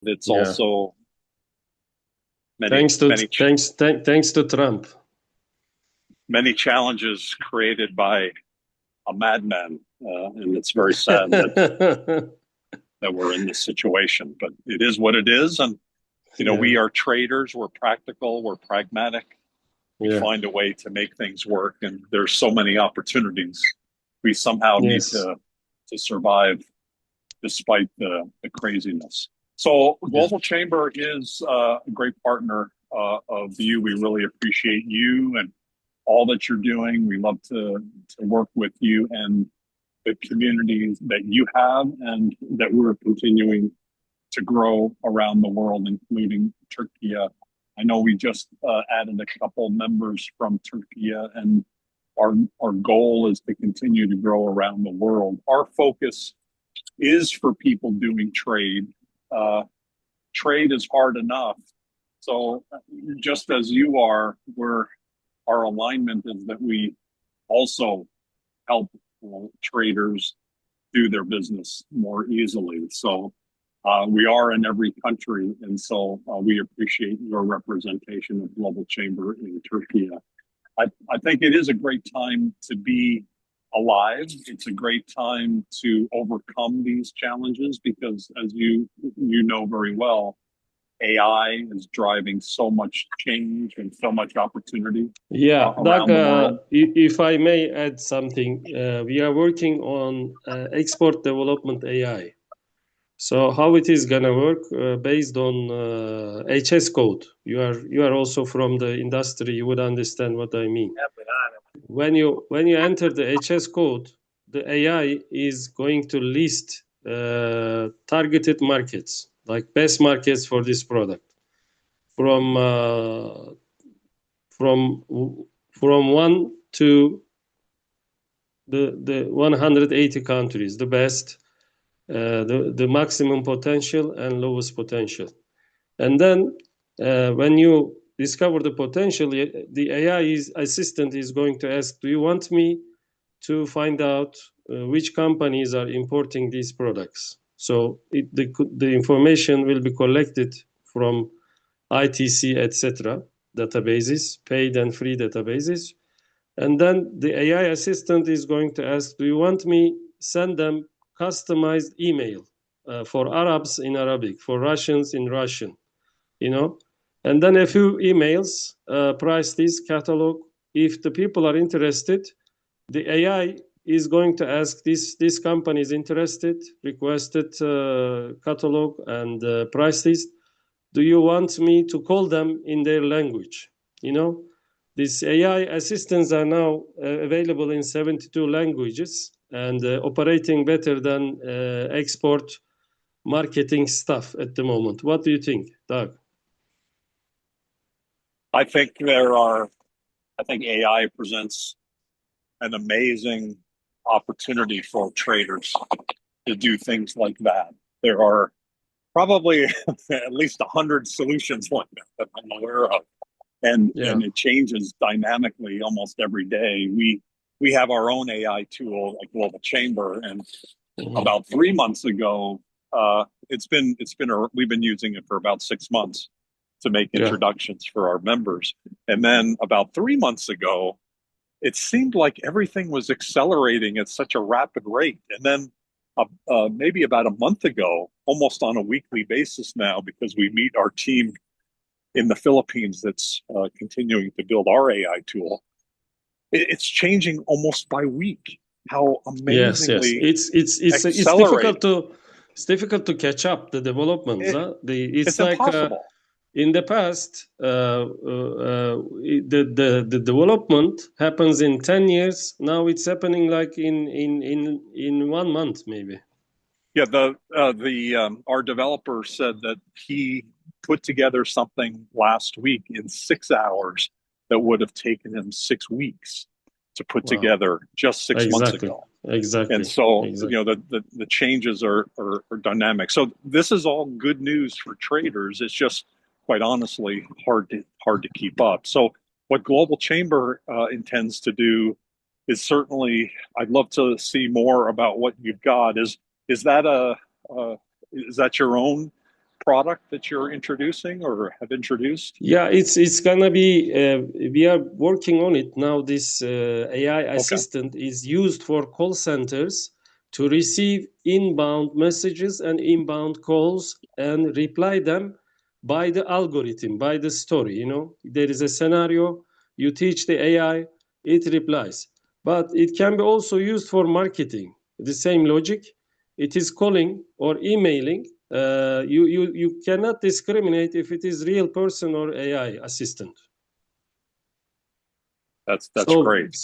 It's Yeah. also many Thanks to Trump. many challenges created by a madman, and it's very sad that we're in this situation. But it is what it is, and we Yeah. are traders. We're practical. We're pragmatic. We Yeah. find a way to make things work, and there's so many opportunities. We somehow need Yes. to survive despite the craziness. So, Yeah. Global Chamber is a great partner of you. We really appreciate you and all that you're doing. We love to work with you and the communities that you have and that we're continuing to grow around the world, including Turkey. I know we just added a couple members from Turkey, and our goal is to continue to grow around the world. Our focus is for people doing trade. Uh, Trade is hard enough. So, just as you are, our alignment is that we also help traders do their business more easily. So, we are in every country, and so we appreciate your representation of Global Chamber in Turkey. I think it is a great time to be alive. It's a great time to overcome these challenges because, as you know very well, AI is driving so much change and so much opportunity Yeah, Doug, around the world. if I may add something, we are working on export development AI. So how it is gonna work based on HS code. You are also from the industry. You would understand what I mean. When you enter the HS code, the AI is going to list targeted markets, like best markets for this product from from from one to the 180 countries, the best, the maximum potential and lowest potential. And then when you discover the potential, the AI assistant is going to ask, do you want me to find out which companies are importing these products? So the information will be collected from ITC, etc., databases, paid and free databases. And then the AI assistant is going to ask, do you want me send them customized email for Arabs in Arabic, for Russians in Russian, you know? And then a few emails, price this catalog. If the people are interested, the AI is going to ask this company is interested, requested catalog and price list. Do you want me to call them in their language? You know, these AI assistants are now available in 72 languages and operating better than export marketing stuff at the moment. What do you think, Doug? I think there are. I think AI presents an amazing opportunity for traders to do things like that. There are probably at least 100 solutions like that I'm aware of, Yeah. and it changes dynamically almost every day. We have our own AI tool at Global Chamber, and Mhm. about 3 months ago, we've been using it for about 6 months to make Yeah. introductions for our members, and then about 3 months ago, it seemed like everything was accelerating at such a rapid rate. And then maybe about a month ago, almost on a weekly basis now, because we meet our team in the Philippines that's continuing to build our AI tool, it's changing almost by week. How Yes, yes. amazingly It's difficult accelerating. to catch up the developments. It, Huh? It's it's like impossible. in the past, the development happens in 10 years. Now it's happening like in 1 month, maybe. Yeah, the our developer said that he put together something last week in 6 hours that would have taken him 6 weeks to put Wow. together just 6 months Exactly. ago. And Exactly. so, Exactly. the changes are dynamic. So this is all good news for traders. It's just quite honestly hard to keep up. So what Global Chamber intends to do is certainly, I'd love to see more about what you've got. Is that a is that your own product that you're introducing or have introduced? Yeah, it's gonna be. We are working on it now. This AI assistant is used for call centers to receive inbound messages and inbound calls and reply them by the algorithm, by the story. You know, there is a scenario. You teach the AI, it replies. But it can be also used for marketing. The same logic. It is calling or emailing. You cannot discriminate if it is real person or AI assistant. That's So, great.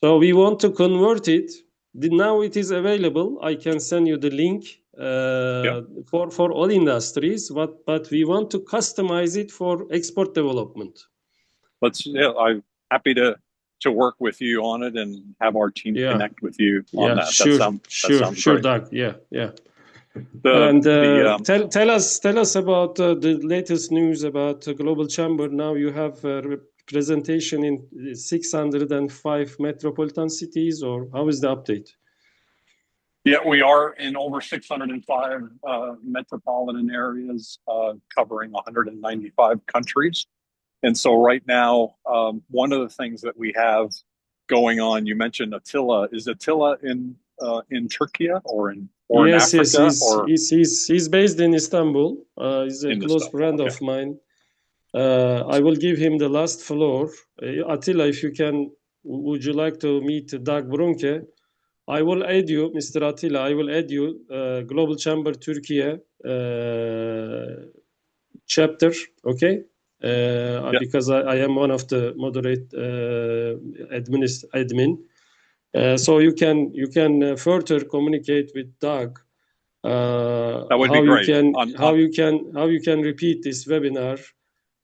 so we want to convert it. Now it is available. I can send you the link for all industries. But we want to customize it for export development. I'm happy to work with you on it and have our team connect with you on that. Sure, that sounds sure, great. Doug. Yeah. Tell us about the latest news about Global Chamber. Now you have a representation in 605 metropolitan cities, or how is the update? Yeah, we are in over 605 metropolitan areas, covering 195 countries. And so right now, one of the things that we have going on, you mentioned Attilla. Is Attilla in Turkey or in Africa? He's based in Istanbul. He's a close friend of mine. I will give him the last floor. Attila, if you can, would you like to meet Doug Brunke? I will add you, Mr. Attila. I will add you Global Chamber Turkey chapter. Okay. Because I am one of the moderate admin. So you can further communicate with Doug. That would be great. How you can repeat this webinar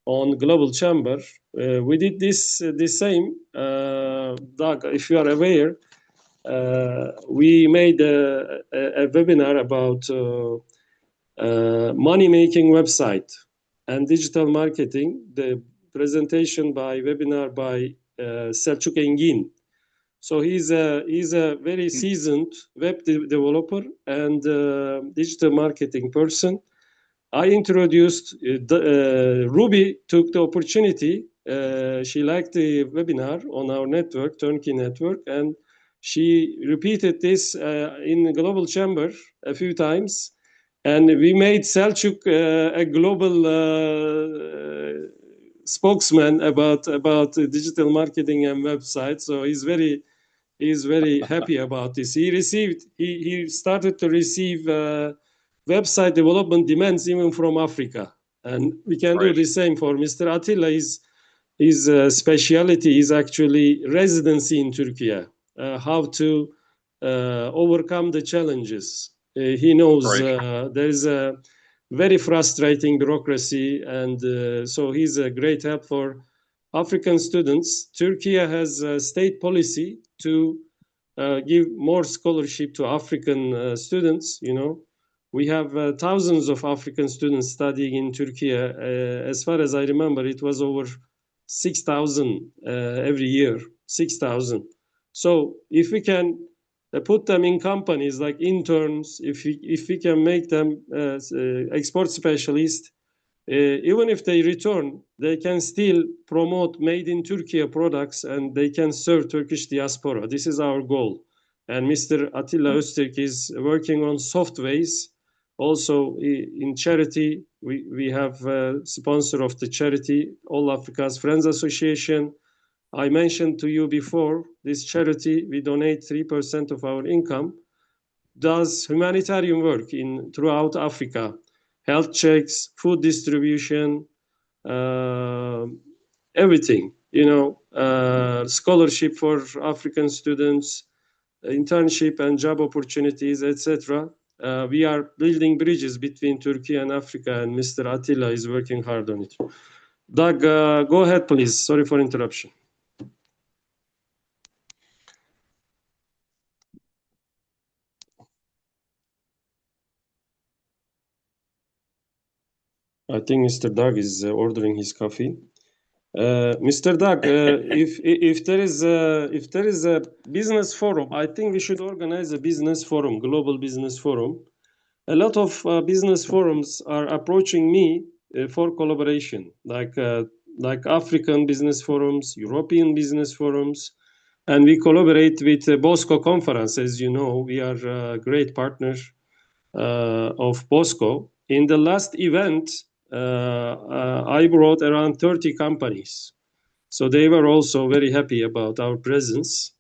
on Global Chamber. We did this the same, Doug. If you are aware, we made a webinar about money-making website and digital marketing. The presentation by webinar by Selçuk Engin. So he's a very seasoned web developer and digital marketing person. I introduced Ruby took the opportunity. She liked the webinar on our network, Turnkey network, and she repeated this in Global Chamber a few times. And we made Selçuk a global spokesman about digital marketing and websites. So he's very happy about this. He started to receive website development demands even from Africa, and we can do the same for Mr. Atilla. His speciality is actually residency in Turkey. How to overcome the challenges. He knows there is a very frustrating bureaucracy, and so he's a great help for African students. Turkey has a state policy to give more scholarship to African students. You know, we have thousands of African students studying in Turkey. As far as I remember, it was over 6,000 every year. 6,000. So if we can put them in companies like interns, if we can make them export specialists, even if they return, they can still promote made in Turkey products and they can serve Turkish diaspora. This is our goal. And Mr. Atilla Öztürk is working on soft ways. Also in charity, we have a sponsor of the charity, All Africa's Friends Association. I mentioned to you before, this charity, we donate 3% of our income, does humanitarian work throughout Africa. Health checks, food distribution, everything, scholarship for African students, internship and job opportunities, etc. We are building bridges between Turkey and Africa, and Mr. Attila is working hard on it. Doug, go ahead, please. Sorry for interruption. I think Mr. Doug is ordering his coffee. Mr. Doug, if there is a business forum, I think we should organize a business forum, global business forum, a lot of business forums are approaching me for collaboration, like African business forums, European business forums, and we collaborate with Bosco Conference. As you know, we are great partners of Bosco. In the last event, I brought around 30 companies. So they were also very happy about our presence.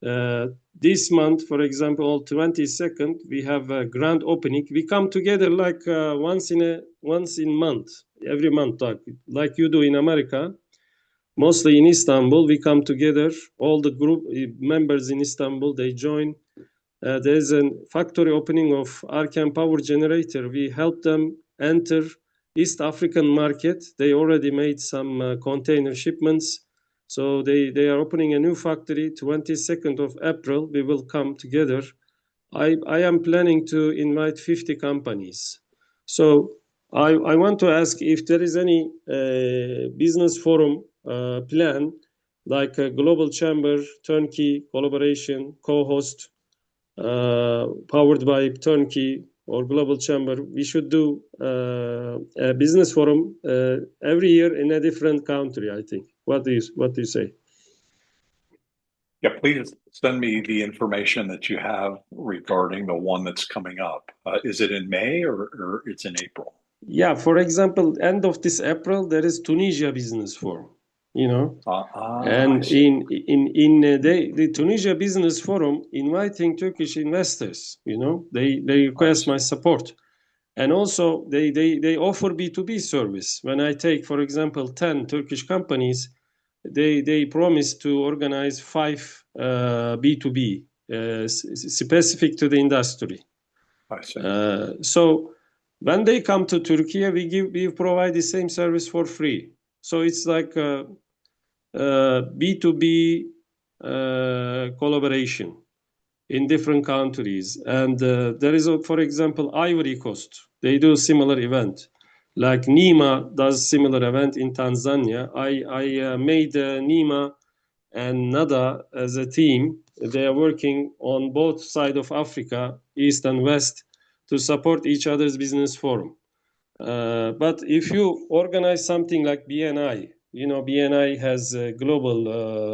This month, for example, 22nd, we have a grand opening. We come together like once in month, every month, like you do in America. Mostly in Istanbul, we come together. All the group members in Istanbul, they join. There's a factory opening of Arcan Power Generator. We help them enter East African market. They already made some container shipments. So they are opening a new factory, 22nd of April. We will come together. I am planning to invite 50 companies. So I want to ask if there is any business forum plan, like a global chamber, turnkey, collaboration, co-host, powered by Turnkey or Global Chamber. We should do a business forum every year in a different country, I think. What do you say? Yeah, please send me the information that you have regarding the one that's coming up. Is it in May or it's in April? Yeah, for example, end of this April, there is Tunisia Business Forum, you know. And the Tunisia Business Forum inviting Turkish investors, you know, they request my support. And also they offer B2B service. When I take, for example, 10 Turkish companies, they promise to organize 5 B2B specific to the industry. I see. So when they come to Turkey, we provide the same service for free. So it's like B2B collaboration in different countries. And there is, for example, Ivory Coast. They do similar event. Like NEMA does similar event in Tanzania. I made NEMA and NADA as a team. They are working on both sides of Africa, East and West, to support each other's business forum. But if you organize something like BNI, you know, BNI has a global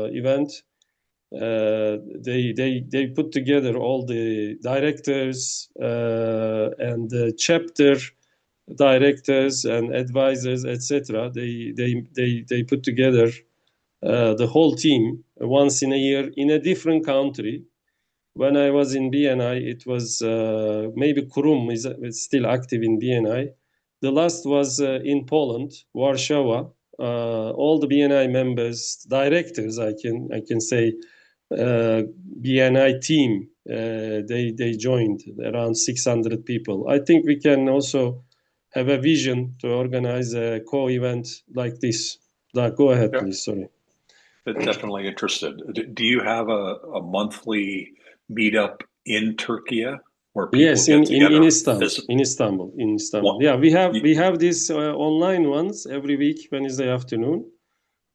event. They put together all the directors and the chapter directors and advisors, etc. They put together the whole team once in a year in a different country. When I was in BNI, it was maybe Kurum is still active in BNI. The last was in Poland, Warsaw. All the BNI members, directors, I can say, BNI team, they joined around 600 people. I think we can also have a vision to organize a co-event like this. Go ahead, please. Sorry. Definitely interested. Do you have a monthly meetup in Turkey where people yes, get together? In Istanbul. Well, yeah, we have these online ones every week, Wednesday afternoon.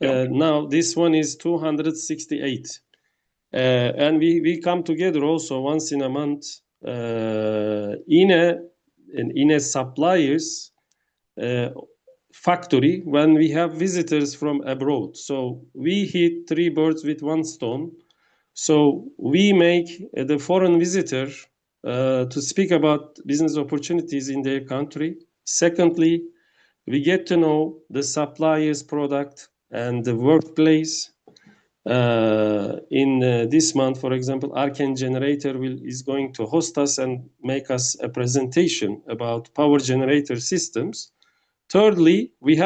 Now this one is 268. And we come together also once in a month in a suppliers factory when we have visitors from abroad. So we hit 3 birds with 1 stone. So we make the foreign visitor to speak about business opportunities in their country. Secondly, we get to know the supplier's product and the workplace. In this month, for example, Arcan Generator is going to host us and make us a presentation about power generator systems. Thirdly, we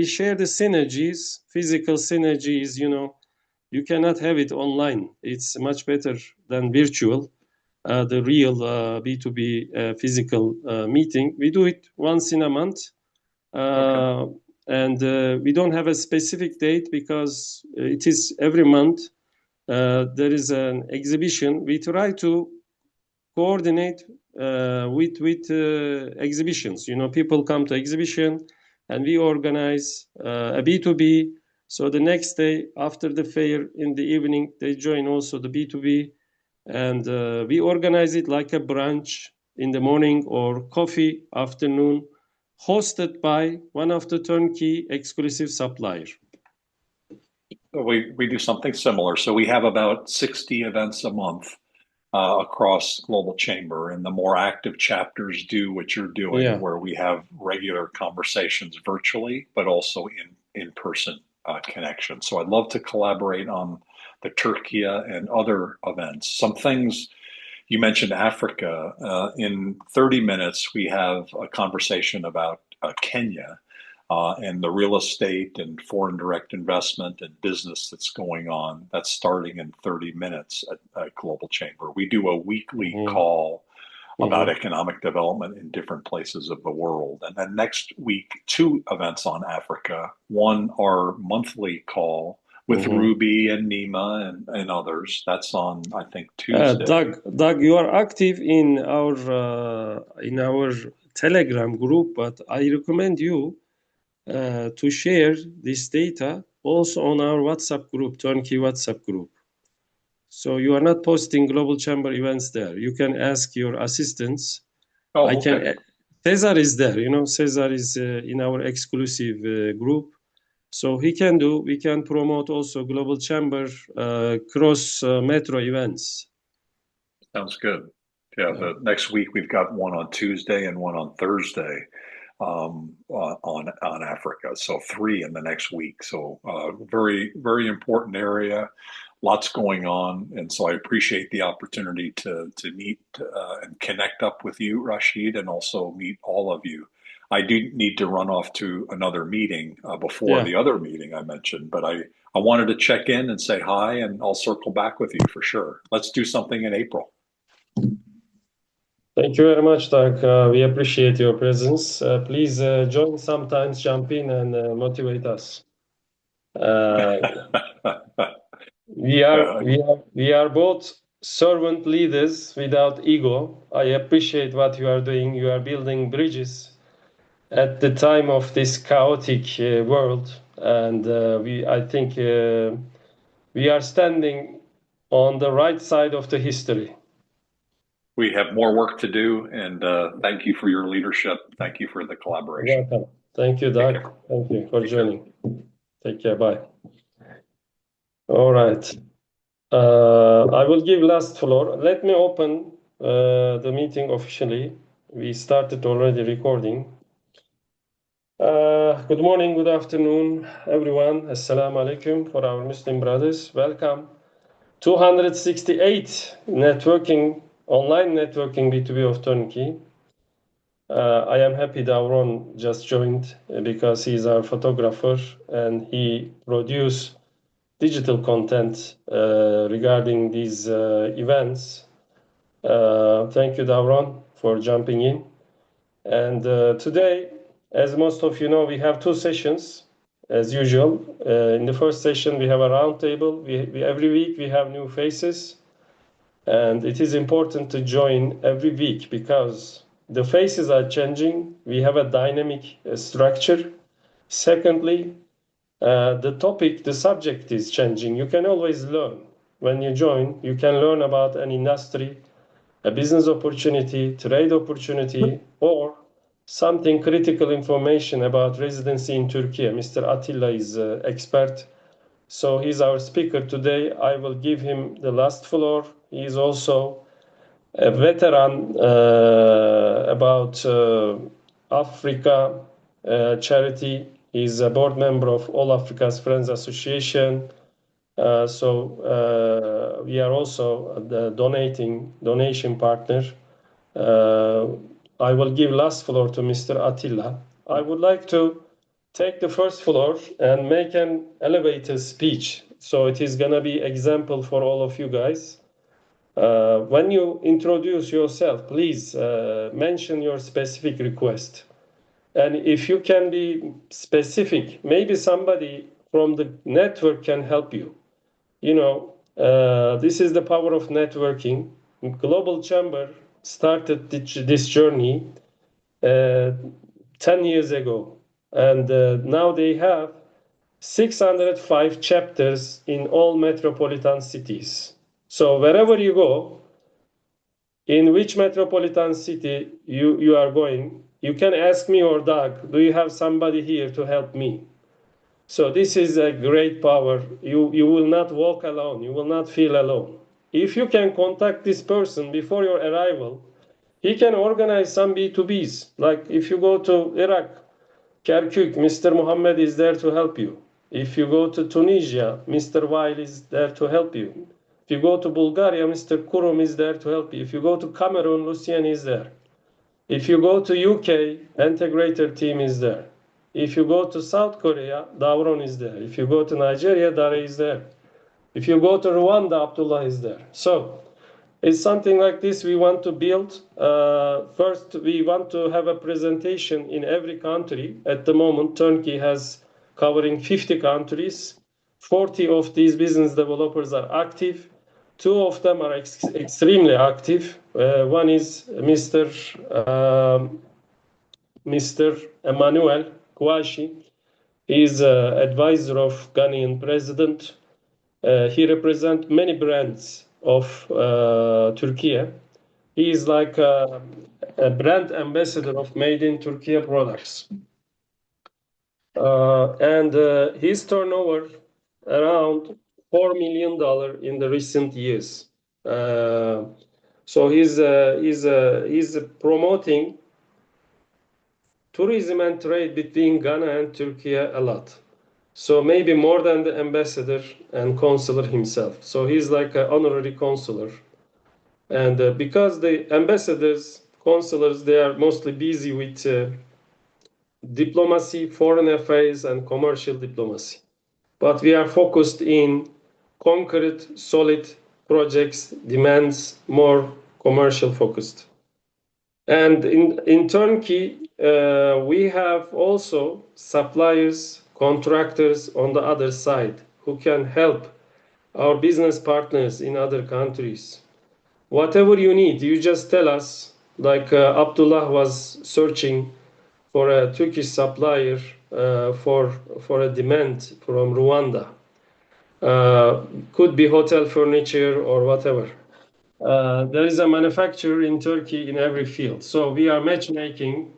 share the synergies, physical synergies. You know, you cannot have it online. It's much better than virtual. The real B2B physical meeting. We do it once in a month. And we don't have a specific date because it is every month. There is an exhibition. We try to coordinate with exhibitions. You know, people come to exhibition and we organize a B2B. So the next day after the fair in the evening, they join also the B2B. And we organize it like a brunch in the morning or coffee afternoon, hosted by one of the Turnkey exclusive supplier. We do something similar. So we have about 60 events a month across Global Chamber, and the more active chapters do what you're doing, Yeah. where we have regular conversations virtually, but also in person connection. So I'd love to collaborate on the Turkey and other events. Some things you mentioned Africa. In 30 minutes, we have a conversation about Kenya and the real estate and foreign direct investment and business that's going on. That's starting in 30 minutes at Global Chamber. We do a weekly call about economic development in different places of the world. And then next week, 2 events on Africa. One, our monthly call with Ruby and Nima and others. That's on, I think, Tuesday. Doug, you are active in our Telegram group, but I recommend you to share this data also on our WhatsApp group, Turnkey WhatsApp group. So you are not posting Global Chamber events there. You can ask your assistants. Oh, okay. Cesar is there, Cesar is in our exclusive group. So we can promote also Global Chamber cross metro events. Sounds good. Yeah, the next week we've got one on Tuesday and one on Thursday on Africa. So 3 in the next week. So very, very important area. Lots going on. And so I appreciate the opportunity to meet and connect up with you, Rashid, and also meet all of you. I do need to run off to another meeting before the other meeting I mentioned, but I wanted to check in and say hi, and I'll circle back with you for sure. Let's do something in April. Thank you very much, Doug. We appreciate your presence. Please join sometimes, jump in and motivate us. We are both servant leaders without ego. I appreciate what you are doing. You are building bridges at the time of this chaotic world, and I think we are standing on the right side of the history. We have more work to do, and thank you for your leadership. Thank you for the collaboration. Welcome. Thank you, Doug. Thank you for joining. Take care. Bye. All right. I will give last floor. Let me open the meeting officially. We started already recording. Good morning, good afternoon, everyone. Assalamu alaikum for our Muslim brothers. Welcome. 268 online networking B2B of Turnkey. I am happy Davron just joined because he's our photographer and he produced digital content regarding these events. Thank you, Davron, for jumping in. And today, as most of you know, we have 2 sessions, as usual. In the first session, we have a roundtable. Every week, we have new faces. And it is important to join every week because the faces are changing. We have a dynamic structure. Secondly, the subject is changing. You can always learn. When you join, you can learn about an industry, a business opportunity, trade opportunity, or something critical information about residency in Turkey. Mr. Atilla is expert. So he's our speaker today. I will give him the last floor. He is also a veteran about Africa charity. He's a board member of All Africa's Friends Association. So we are also the donation partner. I will give last floor to Mr. Atilla. I would like to take the first floor and make an elevator speech. So it is gonna be example for all of you guys. When you introduce yourself, please mention your specific request. And if you can be specific, maybe somebody from the network can help you. This is the power of networking. Global Chamber started this journey 10 years ago. And now they have 605 chapters in all metropolitan cities. So wherever you go, in which metropolitan city you are going, you can ask me or Doug, do you have somebody here to help me? So this is a great power. You will not walk alone. You will not feel alone. If you can contact this person before your arrival, he can organize some B2Bs. Like if you go to Iraq, Kirkuk, Mr. Mohammed is there to help you. If you go to Tunisia, Mr. Wael is there to help you. If you go to Bulgaria, Mr. Kurum is there to help you. If you go to Cameroon, Lucien is there. If you go to UK, integrator team is there. If you go to South Korea, Davron is there. If you go to Nigeria, Dare is there. If you go to Rwanda, Abdullah is there. So it's something like this we want to build. First, we want to have a presentation in every country. At the moment, Turnkey has covering 50 countries. 40 of these business developers are active. 2 of them are extremely active. One is Mr. Emmanuel Kouachi. He is advisor of Ghanaian president. He represents many brands of Turkey. He is like a brand ambassador of Made in Turkey products. And his turnover around $4 million in the recent years. So he's promoting tourism and trade between Ghana and Turkey a lot. So maybe more than the ambassador and consular himself. So he's like an honorary consular. And because the ambassadors, consulars, they are mostly busy with diplomacy, foreign affairs, and commercial diplomacy. But we are focused in concrete, solid projects, demands more commercial focused. And in Turnkey, we have also suppliers, contractors on the other side who can help our business partners in other countries. Whatever you need, you just tell us, like Abdullah was searching for a Turkish supplier for a demand from Rwanda. Could be hotel furniture or whatever. There is a manufacturer in Turkey in every field. So we are matchmaking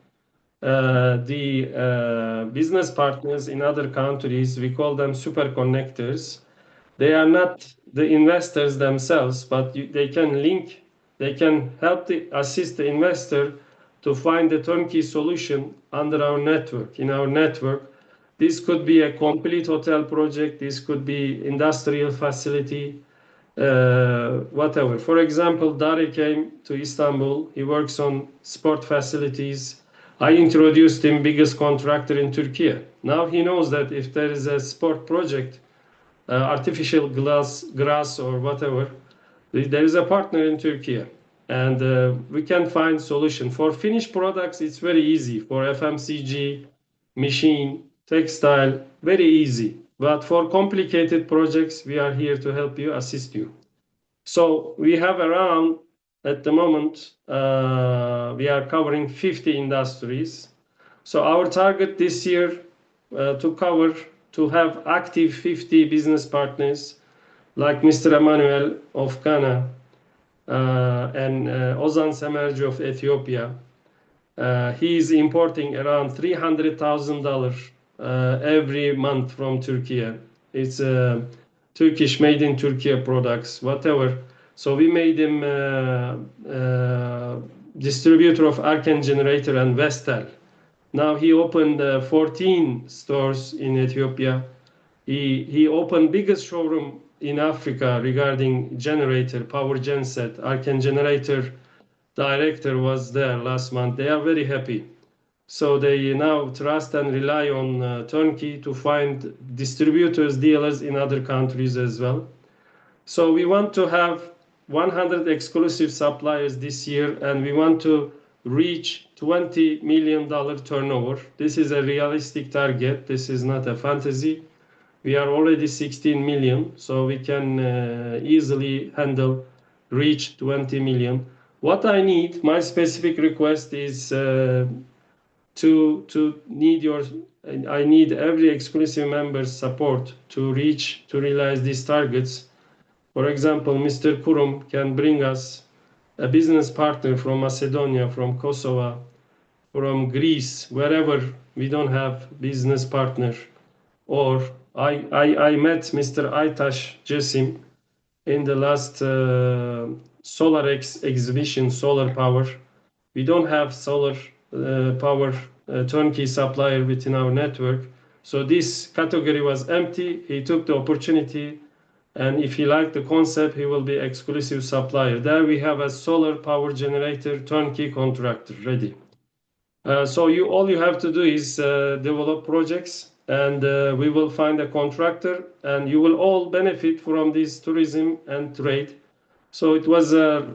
the business partners in other countries. We call them super connectors. They are not the investors themselves, but they can link, they can help assist the investor to find the turnkey solution under our network, in our network. This could be a complete hotel project, this could be industrial facility, whatever. For example, Dari came to Istanbul, he works on sport facilities. I introduced him biggest contractor in Turkey. Now he knows that if there is a sport project, artificial grass or whatever, there is a partner in Turkey. And we can find solution. For finished products, it's very easy. For FMCG, machine, textile, very easy. But for complicated projects, we are here to help you, assist you. So we have around, at the moment, we are covering 50 industries. So our target this year to have active 50 business partners like Mr. Emmanuel of Ghana and Ozan Semerci of Ethiopia. He is importing around $300,000 every month from Turkey. It's Turkish made in Turkey products, whatever. So we made him distributor of Arken Generator and Vestel. Now he opened 14 stores in Ethiopia. He opened biggest showroom in Africa regarding generator, power genset. Arken Generator director was there last month. They are very happy. So they now trust and rely on Turnkey to find distributors, dealers in other countries as well. So we want to have 100 exclusive suppliers this year, and we want to reach $20 million turnover. This is a realistic target. This is not a fantasy. We are already 16 million, so we can easily reach 20 million. What I need, my specific request is I need every exclusive member's support to realize these targets. For example, Mr. Kurum can bring us a business partner from Macedonia, from Kosovo, from Greece, wherever we don't have business partner, or I met Mr. Aytaş Cesim in the last exhibition, solar power. We don't have solar power turnkey supplier within our network. So this category was empty. He took the opportunity, and if he liked the concept, he will be exclusive supplier. There we have a solar power generator turnkey contractor ready. So all you have to do is develop projects, and we will find a contractor, and you will all benefit from this tourism and trade. So it was a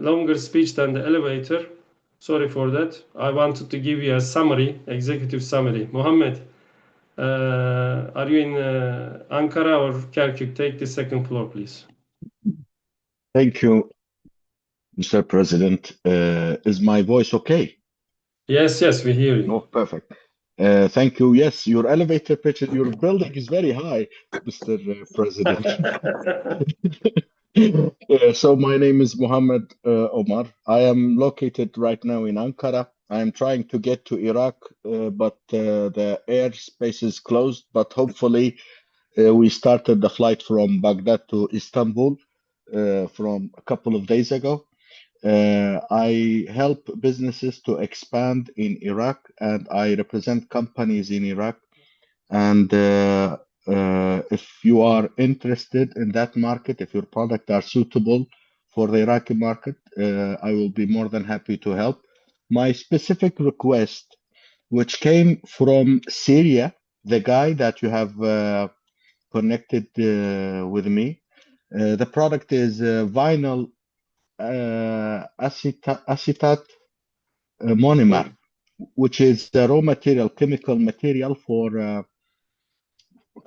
longer speech than the elevator. Sorry for that. I wanted to give you a summary, executive summary. Mohammed, are you in Ankara or Kerkük? Take the second floor, please. Thank you, Mr. President. Is my voice okay? Yes, we hear you. Oh, perfect. Thank you. Yes, your elevator pitch, your building is very high, Mr. President. So my name is Mohammed Omar. I am located right now in Ankara. I am trying to get to Iraq, but the airspace is closed. But hopefully, we started the flight from Baghdad to Istanbul from a couple of days ago. I help businesses to expand in Iraq, and I represent companies in Iraq. And if you are interested in that market, if your product are suitable for the Iraqi market, I will be more than happy to help. My specific request, which came from Syria, the guy that you have connected with me, the product is vinyl acetate monomer, which is the raw material, chemical material for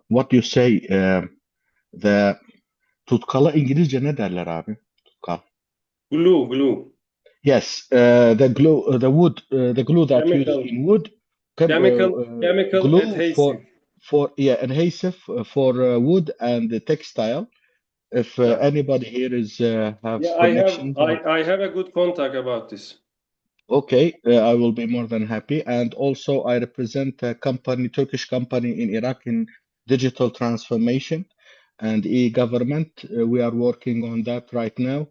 what you say, the tutkala İngilizce ne derler abi? Tutkal. Glue. Yes, the glue, the wood, the glue that Chemical. used in wood. Chemical glue adhesive. for adhesive for wood and the textile. If anybody here is have connections. I have a good contact about this. Okay, I will be more than happy. And also, I represent a company, Turkish company in Iraq in digital transformation and e-government. We are working on that right now.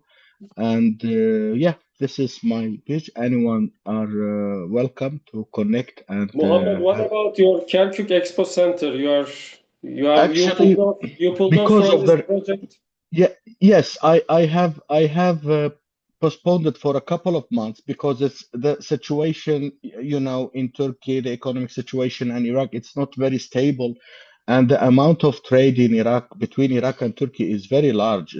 And yeah, this is my pitch. Anyone are welcome to connect. And Mohammed, what about your Kerkük Expo Center? Actually, you pulled because off of from this the project? yes, I have postponed it for a couple of months because it's the situation, you know, in Turkey, the economic situation and Iraq, it's not very stable, and the amount of trade in Iraq between Iraq and Turkey is very large.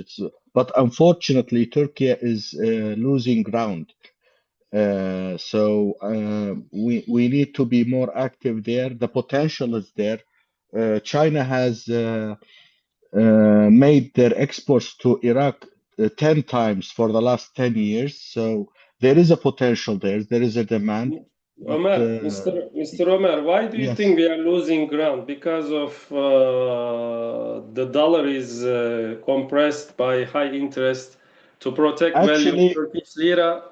But unfortunately, Turkey is losing ground. So we need to be more active there. The potential is there. China has made their exports to Iraq 10 times for the last 10 years. So there is a potential there. There is a demand. Omar, Mr. Omar, why do you Yes. think we are losing ground? Because of the dollar is compressed by high interest to protect value Actually, of Turkish lira.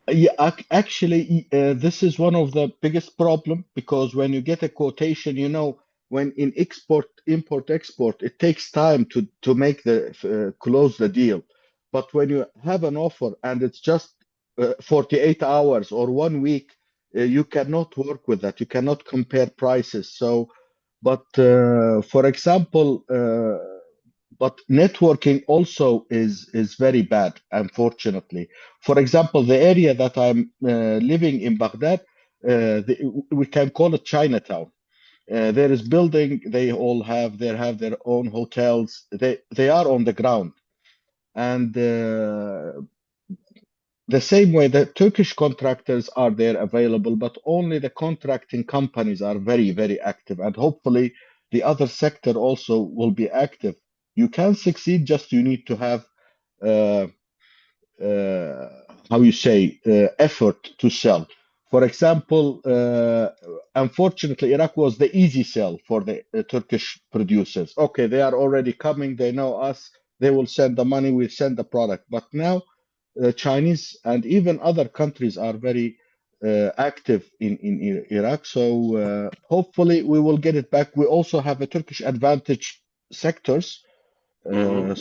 Yeah, actually, this is one of the biggest problem because when you get a quotation, you know, when in import, export, it takes time to make the close the deal. But when you have an offer and it's just 48 hours or 1 week, you cannot work with that. You cannot compare prices. So, but for example, but networking also is very bad, unfortunately. For example, the area that I'm living in Baghdad, we can call it Chinatown. There is building. They all have their own hotels. They are on the ground, and the same way that Turkish contractors are there available, but only the contracting companies are very active, and hopefully the other sector also will be active. You can succeed, just you need to have uh, how you say effort to sell. For example, unfortunately, Iraq was the easy sell for the Turkish producers. Okay, they are already coming. They know us. They will send the money. We send the product. But now the Chinese and even other countries are very active in Iraq. So hopefully we will get it back. We also have a Turkish advantage sectors. So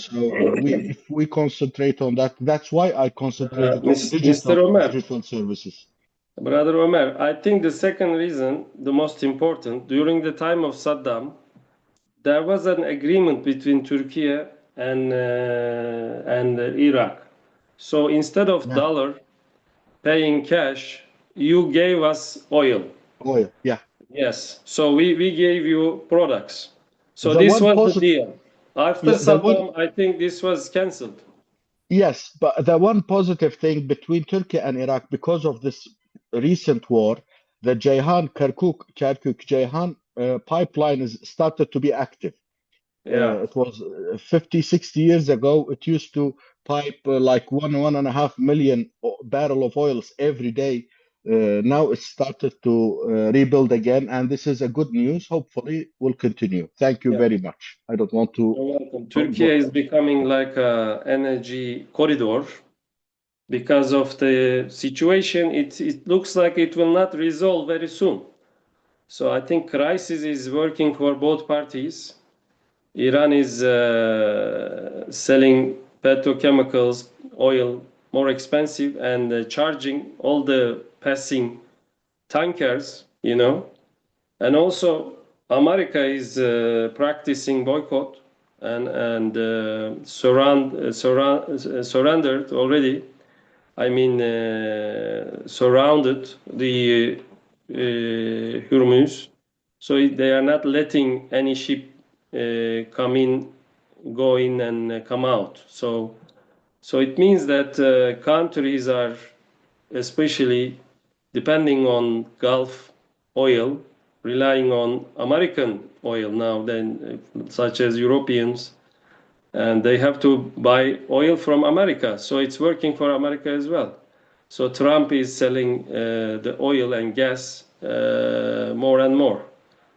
if we concentrate on that, that's why I concentrated on Mr. Omer, digital services. Brother Omer, I think the second reason, the most important, during the time of Saddam, there was an agreement between Turkey and Iraq. So instead of Yeah. dollar paying cash, you gave us oil. Oil, yeah. Yes. So we gave you products. So The this one was the positive, deal. After yeah, Saddam, I think this was cancelled. yes, but the one positive thing between Turkey and Iraq because of this recent war, the Kirkuk-Ceyhan pipeline is started to be active. Yeah. It was 50, 60 years ago. It used to pipe like 1.5 million barrel of oils every day. Now it started to rebuild again, and this is a good news. Hopefully, will continue. Thank you Yeah. very much. I don't want to. You're welcome. Turkey is becoming like an energy corridor because of the situation. It looks like it will not resolve very soon. So I think crisis is working for both parties. Iran is selling petrochemicals, oil more expensive and charging all the passing tankers, and also America is practicing boycott and surrendered already. I mean, surrounded the Hormuz, so they are not letting any ship come in, go in, and come out. So it means that countries are especially depending on Gulf oil, relying on American oil now, then such as Europeans, and they have to buy oil from America. So it's working for America as well. So Trump is selling the oil and gas more and more.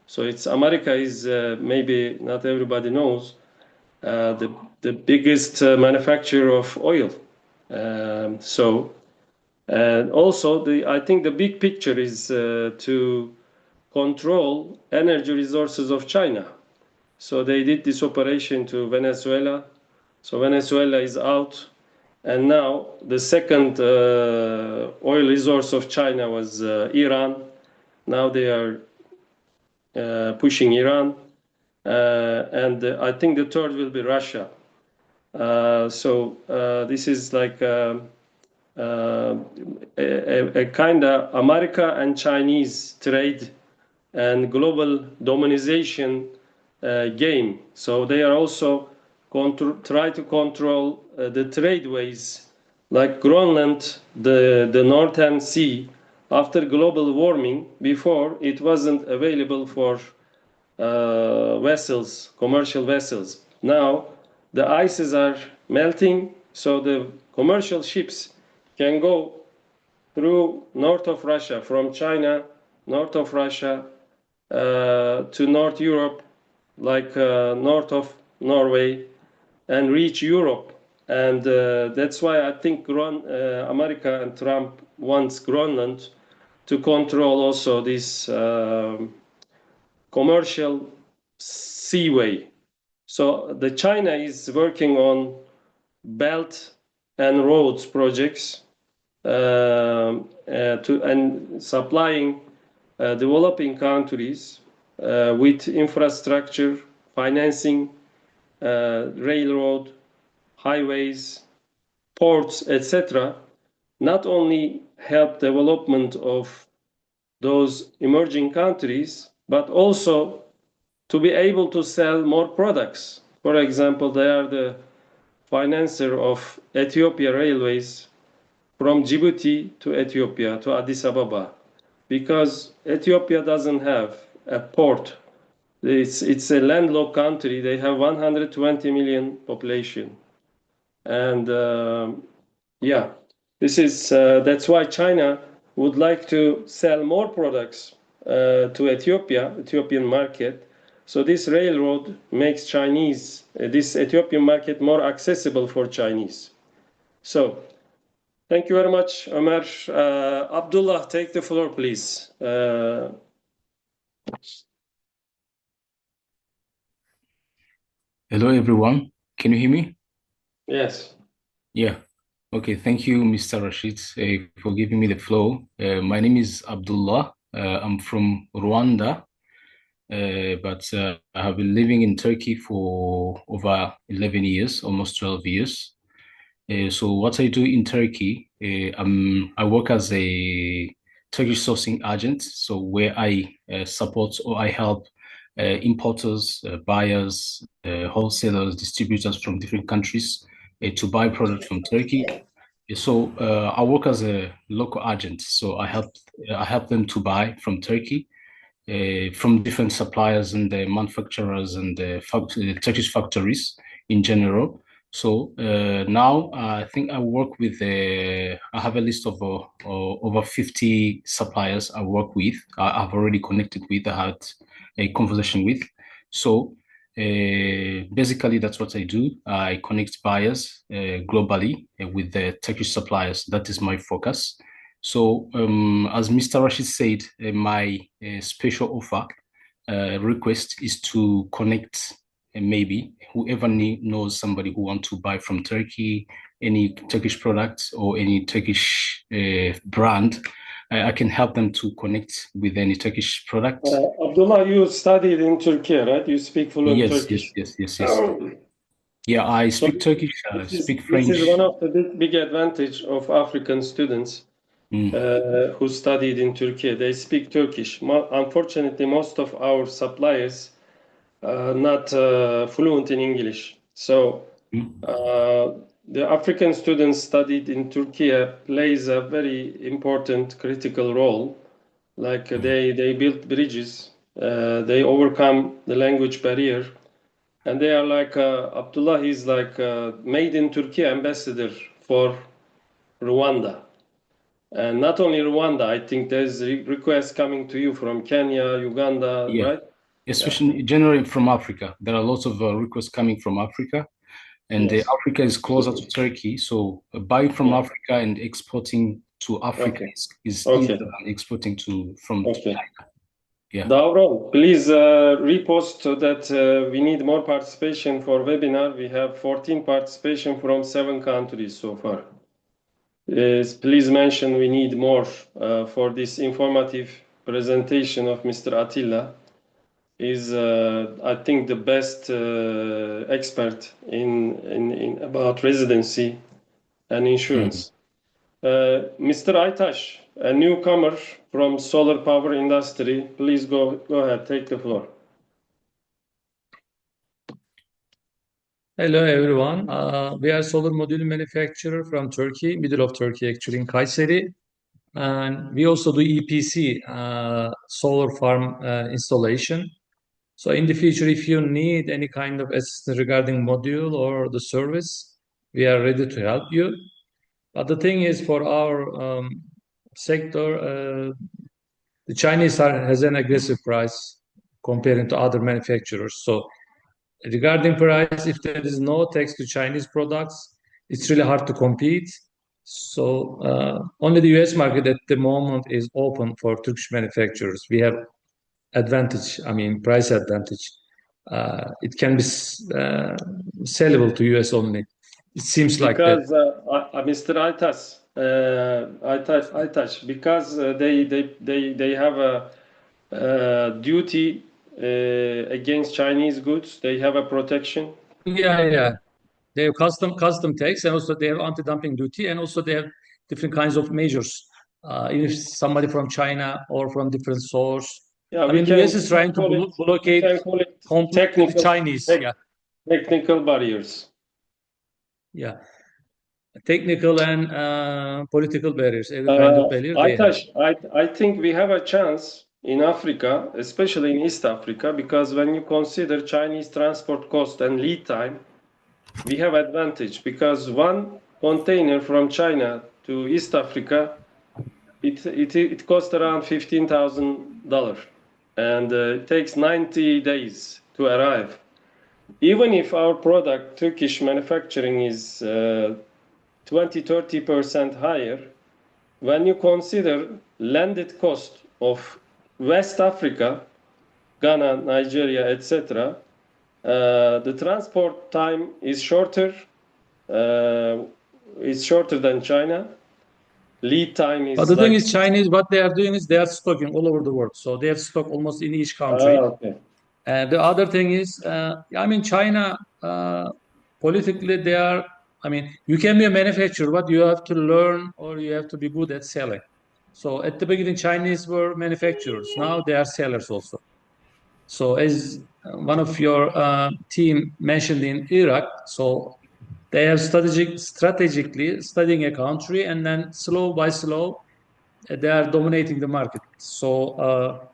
So it's America is maybe not everybody knows the biggest manufacturer of oil. And also I think the big picture is to control energy resources of China. So they did this operation to Venezuela. So Venezuela is out. And now the second oil resource of China was Iran. Now they are pushing Iran. And I think the third will be Russia. So this is like a kind of America and Chinese trade and global domination game. So they are also try to control the tradeways like Greenland, the Northern Sea. After global warming, before it wasn't available for vessels, commercial vessels. Now the ices are melting, so the commercial ships can go through north of Russia, from China, north of Russia, to North Europe, like north of Norway, and reach Europe. And that's why I think America and Trump wants Greenland to control also this commercial seaway. So the China is working on belt and roads projects and supplying developing countries with infrastructure, financing, railroad, highways, ports, etc. Not only help development of those emerging countries, but also to be able to sell more products. For example, they are the financier of Ethiopia Railways from Djibouti to Ethiopia, to Addis Ababa, because Ethiopia doesn't have a port. It's a landlocked country. They have 120 million population. And yeah, this is that's why China would like to sell more products to Ethiopian market. So this railroad makes this Ethiopian market more accessible for Chinese. So Thank you very much, Ömer. Abdullah, take the floor, please. Hello, everyone. Can you hear me? Yes. Yeah. Okay. Thank you, Mr. Rashid, for giving me the floor. My name is Abdullah. I'm from Rwanda, but I have been living in Turkey for over 11 years, almost 12 years. So what I do in Turkey, I work as a Turkish sourcing agent. So where I support or I help importers, buyers, wholesalers, distributors from different countries to buy products from Turkey. So I work as a local agent. So I help them to buy from Turkey, from different suppliers and the manufacturers and the Turkish factories in general. So now I think I work with, I have a list of over 50 suppliers I work with. I've already connected with, I had a conversation with. So basically that's what I do. I connect buyers globally with the Turkish suppliers. That is my focus. So as Mr. Rashid said, my special offer request is to connect maybe whoever knows somebody who want to buy from Turkey, any Turkish products or any Turkish brand. I can help them to connect with any Turkish product. Abdullah, you studied in Turkey, right? You speak fluent Turkish. Yes. Yeah, I speak Turkish, I speak French. This is one of the big advantage of African students who studied in Turkey. They speak Turkish. Unfortunately, most of our suppliers are not fluent in English. So the African students studied in Turkey plays a very important, critical role. Like they build bridges, they overcome the language barrier, and they are like Abdullah is like made in Turkey ambassador for Rwanda. And not only Rwanda, I think there's requests coming to you from Kenya, Uganda, right? Especially generally from Africa. There are lots of requests coming from Africa, and Africa is closer to Turkey. So buying from Africa and exporting to Africa is easier than exporting from China. Yeah. Davron, please repost that we need more participation for webinar. We have 14 participation from 7 countries so far. Please mention we need more for this informative presentation of Mr. Atilla. Is I think the best expert in about residency and insurance. Mr. Aytaş, a newcomer from solar power industry, please go ahead, take the floor. Hello everyone. We are solar module manufacturer from Turkey, middle of Turkey actually in Kayseri, and we also do EPC, solar farm installation. So in the future, if you need any kind of assistance regarding module or the service, we are ready to help you. But the thing is, for our sector, the Chinese has an aggressive price comparing to other manufacturers. So regarding price, if there is no tax to Chinese products, it's really hard to compete. So only the US market at the moment is open for Turkish manufacturers. We have advantage, I mean, price advantage. It can be sellable to US only. It seems like that. Because Mr. Aytaş, because they have a duty against Chinese goods. They have a protection. Yeah. They have custom tax, and also they have anti-dumping duty, and also they have different kinds of measures. If somebody from China or from different source. Yeah, I mean, the US is trying to blockade technical Chinese. Technical barriers. Yeah. Technical and political barriers, every kind of barrier they have. I think we have a chance in Africa, especially in East Africa, because when you consider Chinese transport cost and lead time, we have advantage because one container from China to East Africa, it costs around $15,000, and it takes 90 days to arrive. Even if our product, Turkish manufacturing, is 20-30% higher. When you consider landed cost of West Africa, Ghana, Nigeria, etc., the transport time is shorter. It's shorter than China. Lead time is But the thing like, is, Chinese, what they are doing is they are stocking all over the world. So they have stock almost in each country. okay. The other thing is, I mean, China, politically, they are, I mean, you can be a manufacturer, but you have to learn or you have to be good at selling. So at the beginning, Chinese were manufacturers. Now they are sellers also. So as one of your team mentioned in Iraq, so they have strategically studying a country, and then slow by slow, they are dominating the market. So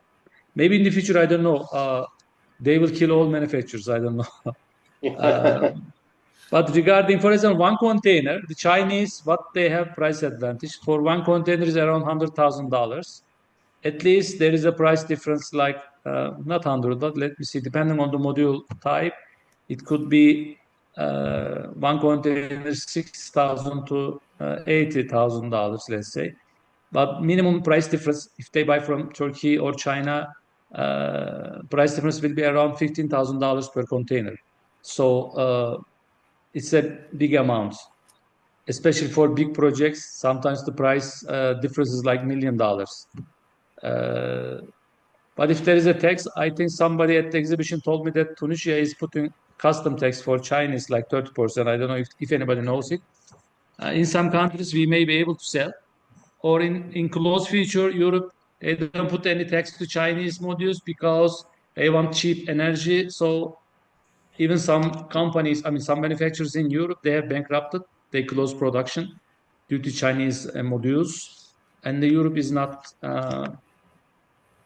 maybe in the future, I don't know, they will kill all manufacturers. I don't know. But regarding, for example, one container, the Chinese, what they have price advantage for one container is around $100,000. At least there is a price difference, like not 100, but let me see, depending on the module type, it could be one container $6,000 to $80,000, let's say. But minimum price difference, if they buy from Turkey or China, price difference will be around $15,000 per container. So it's a big amount, especially for big projects. Sometimes the price difference is like $1 million. But if there is a tax, I think somebody at the exhibition told me that Tunisia is putting custom tax for Chinese like 30%. I don't know if anybody knows it. In some countries, we may be able to sell, or in close future, Europe, they don't put any tax to Chinese modules because they want cheap energy. So even some companies, I mean, some manufacturers in Europe, they have bankrupted. They close production due to Chinese modules. And the Europe is not,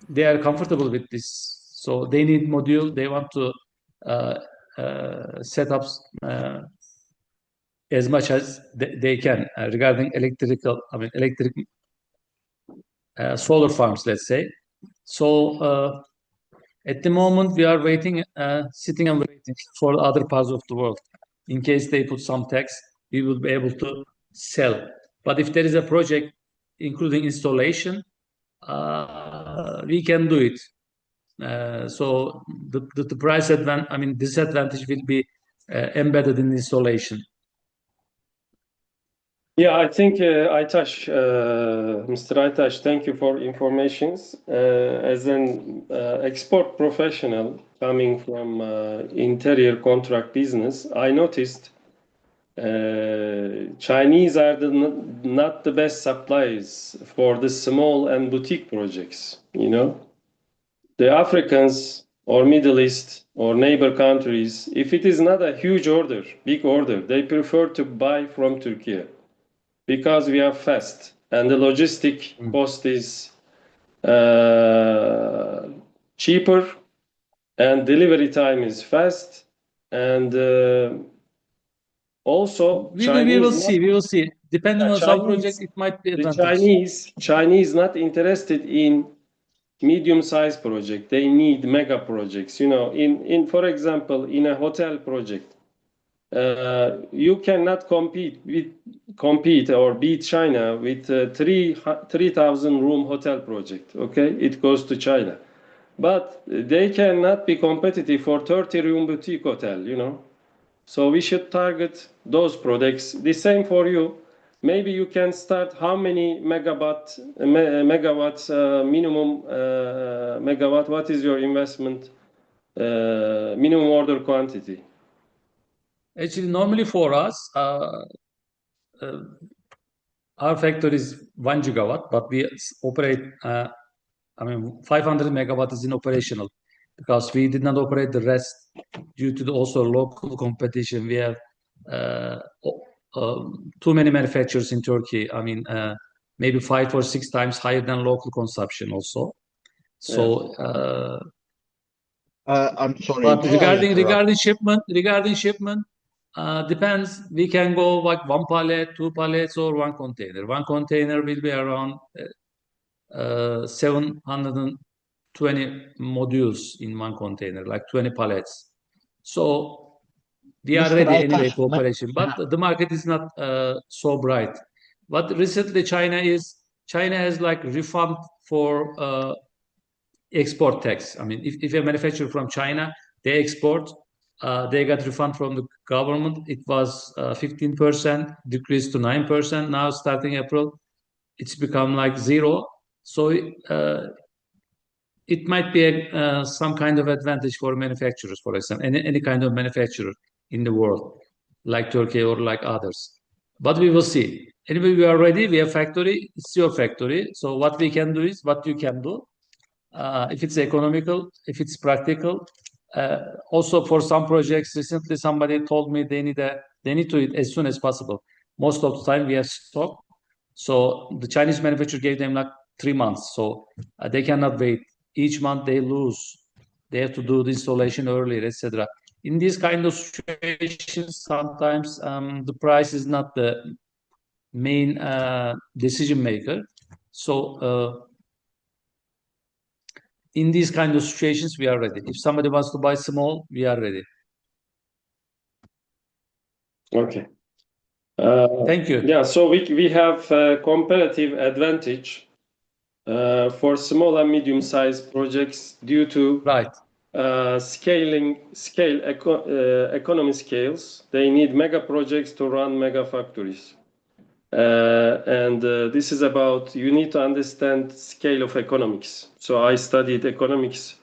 they are comfortable with this. So they need module. They want to set up as much as they can regarding electric solar farms, let's say. So at the moment, we are waiting, sitting and waiting for other parts of the world. In case they put some tax, we will be able to sell. But if there is a project including installation, we can do it. So the price disadvantage will be embedded in the installation. Yeah, I think Mr. Aytaş, thank you for informations. As an export professional coming from interior contract business, I noticed Chinese are not the best suppliers for the small and boutique projects. You know, the Africans or Middle East or neighbor countries, if it is not a huge order, big order, they prefer to buy from Turkey, because we are fast and the logistic cost is cheaper and delivery time is fast, and also We will see. Depending on some project, it might be advantage. Chinese not interested in medium-sized project. They need mega projects. You know, in for example, in a hotel project, you cannot compete or beat China with 3,000 room hotel project. Okay, it goes to China, but they cannot be competitive for 30 room boutique hotel. You know, so we should target those products. The same for you. Maybe you can start how many megawatts minimum megawatt. What is your investment minimum order quantity? Actually, normally for us, our factory is 1 gigawatt, but we operate, 500 megawatt is in operational, because we did not operate the rest due to also local competition. We have too many manufacturers in Turkey. Maybe 5 or 6 times higher than local consumption also. So, I'm sorry. but may I interrupt? regarding shipment, depends. We can go like 1 pallet, 2 pallets, or 1 container. 1 container will be around 720 modules in 1 container, like 20 pallets. So We are Mr. ready Aytaç, anyway, cooperation, but the market is not so bright. What recently China has like refund for export tax. I mean, if a manufacturer from China, they export, they got refund from the government. It was 15%, decreased to 9%. Now, starting April, it's become like zero. So it might be some kind of advantage for manufacturers, for example, any kind of manufacturer in the world, like Turkey or like others. But we will see. Anyway, we are ready. We have factory. It's your factory. So what we can do is what you can do. If it's economical, if it's practical. Also, for some projects, recently somebody told me they need to it as soon as possible. Most of the time, we have stock. So the Chinese manufacturer gave them like 3 months. So they cannot wait. Each month they lose. They have to do the installation earlier, etc. In these kind of situations, sometimes the price is not the main decision maker. So in these kind of situations, we are ready. If somebody wants to buy small, we are ready. Okay. Thank you. Yeah, so we have a comparative advantage for small and medium-sized projects due to Right. economy scales. They need mega projects to run mega factories. And this is about, you need to understand scale of economics. So I studied economics.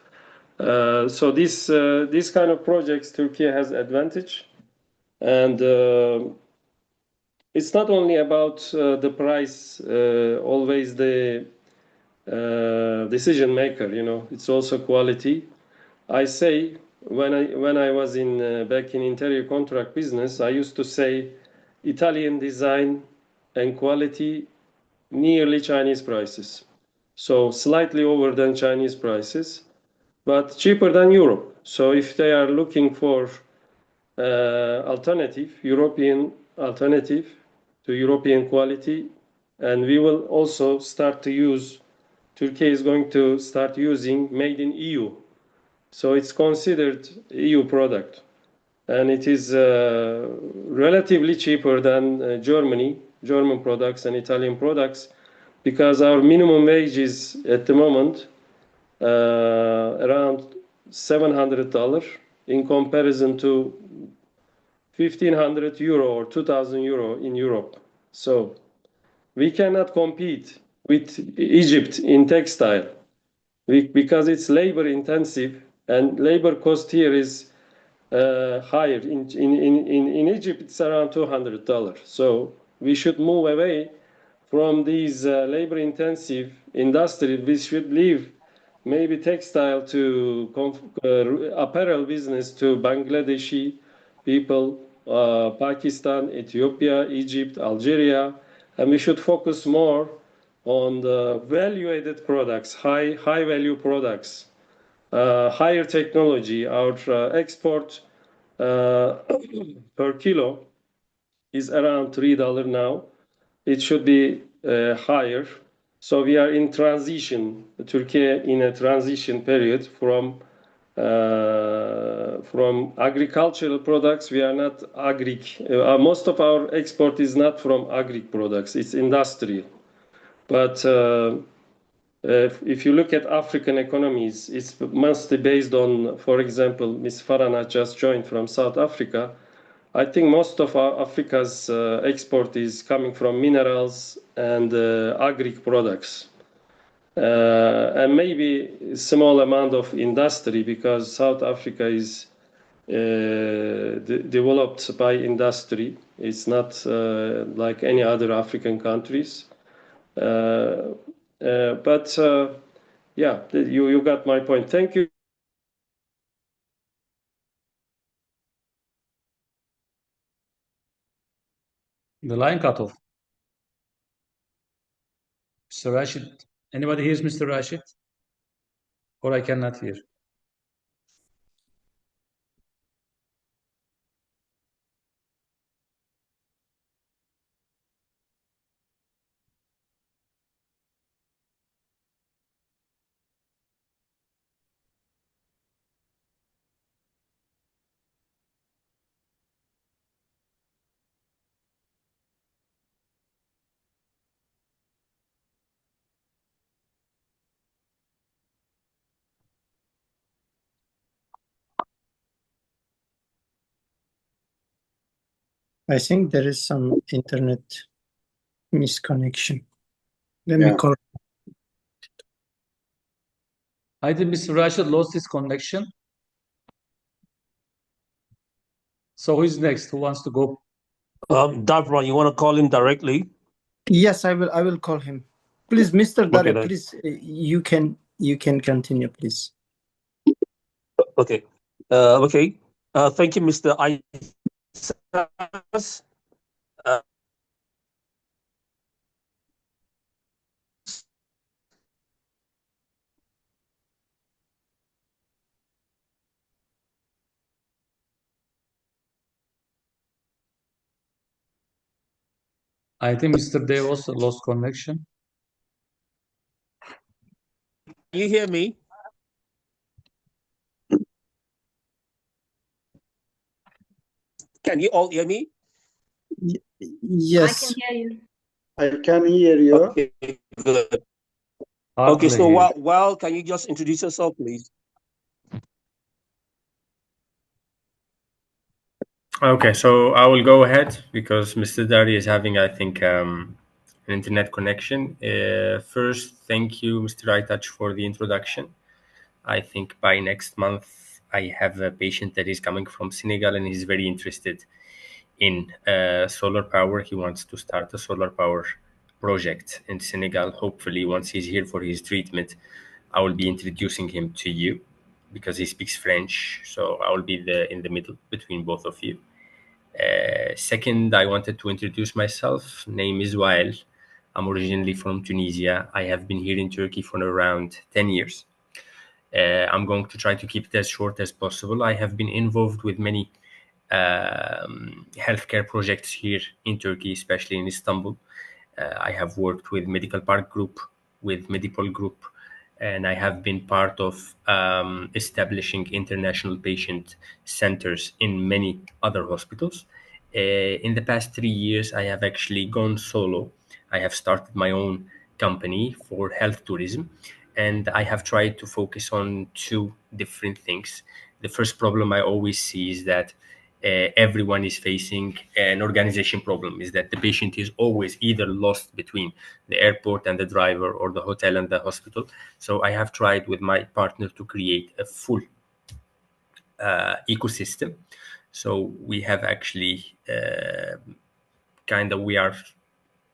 So this kind of projects, Turkey has advantage. And it's not only about the price, always the decision maker, it's also quality. I say when I was back in interior contract business, I used to say Italian design and quality nearly Chinese prices. So slightly over than Chinese prices, but cheaper than Europe. So if they are looking for European alternative to European quality, and we will also start to use, Turkey is going to start using made in EU. So it's considered EU product, and it is relatively cheaper than German products and Italian products, because our minimum wage is at the moment around $700 in comparison to 1,500 euro or 2,000 euro in Europe. So we cannot compete with Egypt in textile because it's labor intensive, and labor cost here is higher. In Egypt, it's around $200. So we should move away from these labor intensive industry. We should leave maybe textile to apparel business to Bangladeshi people, Pakistan, Ethiopia, Egypt, Algeria, and we should focus more on the value-added products, high value products, higher technology. Our export per kilo is around $3 now. It should be higher. So we are in transition, Turkey in a transition period from agricultural products. We are not agric. Most of our export is not from agric products. It's industrial. But if you look at African economies, it's mostly based on, for example, Ms. Farana just joined from South Africa. I think most of Africa's export is coming from minerals and agric products. And maybe a small amount of industry, because South Africa is developed by industry. It's not like any other African countries. But yeah, you got my point. Thank you. The line cut off. Mr. Rashid. Anybody hears Mr. Rashid? Or I cannot hear. I think there is some internet misconnection. Let me Yeah. call. I think Mr. Rashid lost his connection. So who's next? Who wants to go? Davron, you want to call him directly? Yes, I will call him. Please, Mr. Dare, then. please, you can continue, please. Okay. Okay. Thank you, Mr. Isas. I think Mr. Dave also lost connection. Can you hear me? Can you all hear me? Yes. I can hear you. I can hear you. Okay, good. Hardly Okay, so hear. well, can you just introduce yourself, please? Okay, so I will go ahead because Mr. Dari is having, I think, an internet connection. First, thank you, Mr. Aitach, for the introduction. I think by next month, I have a patient that is coming from Senegal and he's very interested in solar power. He wants to start a solar power project in Senegal. Hopefully, once he's here for his treatment, I will be introducing him to you because he speaks French. So I will be in the middle between both of you. Second, I wanted to introduce myself. Name is Wael. I'm originally from Tunisia. I have been here in Turkey for around 10 years. I'm going to try to keep it as short as possible. I have been involved with many healthcare projects here in Turkey, especially in Istanbul. I have worked with Medical Park Group, with Medipol Group, and I have been part of establishing international patient centers in many other hospitals. In the past 3 years, I have actually gone solo. I have started my own company for health tourism, and I have tried to focus on two different things. The first problem I always see is that everyone is facing an organization problem, is that the patient is always either lost between the airport and the driver or the hotel and the hospital. So I have tried with my partner to create a full ecosystem. So we have actually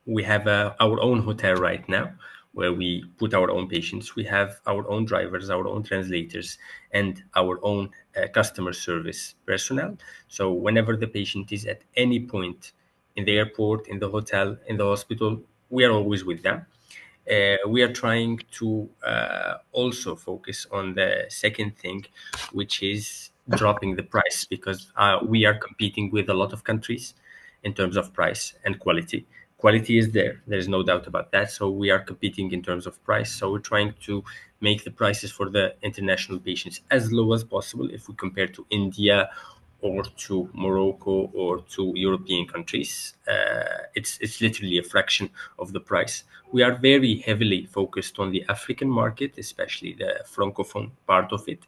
we have our own hotel right now where we put our own patients. We have our own drivers, our own translators, and our own customer service personnel. So whenever the patient is at any point in the airport, in the hotel, in the hospital, we are always with them. We are trying to also focus on the second thing, which is dropping the price, because we are competing with a lot of countries in terms of price and quality. Quality is there. There's no doubt about that. So we are competing in terms of price. So we're trying to make the prices for the international patients as low as possible if we compare to India or to Morocco or to European countries. It's literally a fraction of the price. We are very heavily focused on the African market, especially the Francophone part of it.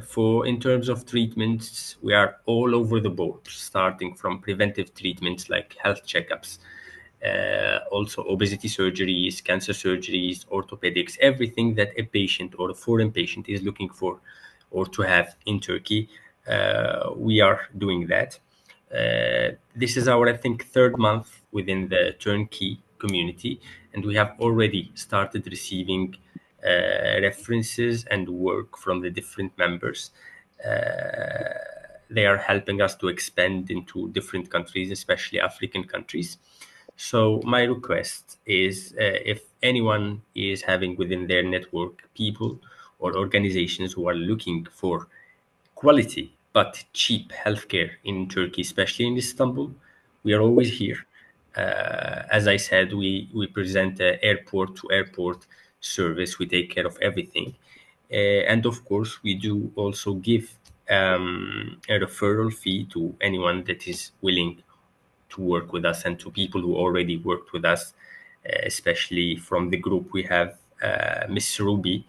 For in terms of treatments, we are all over the board, starting from preventive treatments like health checkups, also obesity surgeries, cancer surgeries, orthopedics, everything that a patient or a foreign patient is looking for or to have in Turkey. We are doing that. This is our, I think, third month within the Turnkey community, and we have already started receiving references and work from the different members. They are helping us to expand into different countries, especially African countries. So my request is if anyone is having within their network people or organizations who are looking for quality but cheap healthcare in Turkey, especially in Istanbul, we are always here. As I said, we present an airport to airport service. We take care of everything. And of course, we do also give a referral fee to anyone that is willing to work with us and to people who already worked with us, especially from the group. We have Miss Ruby.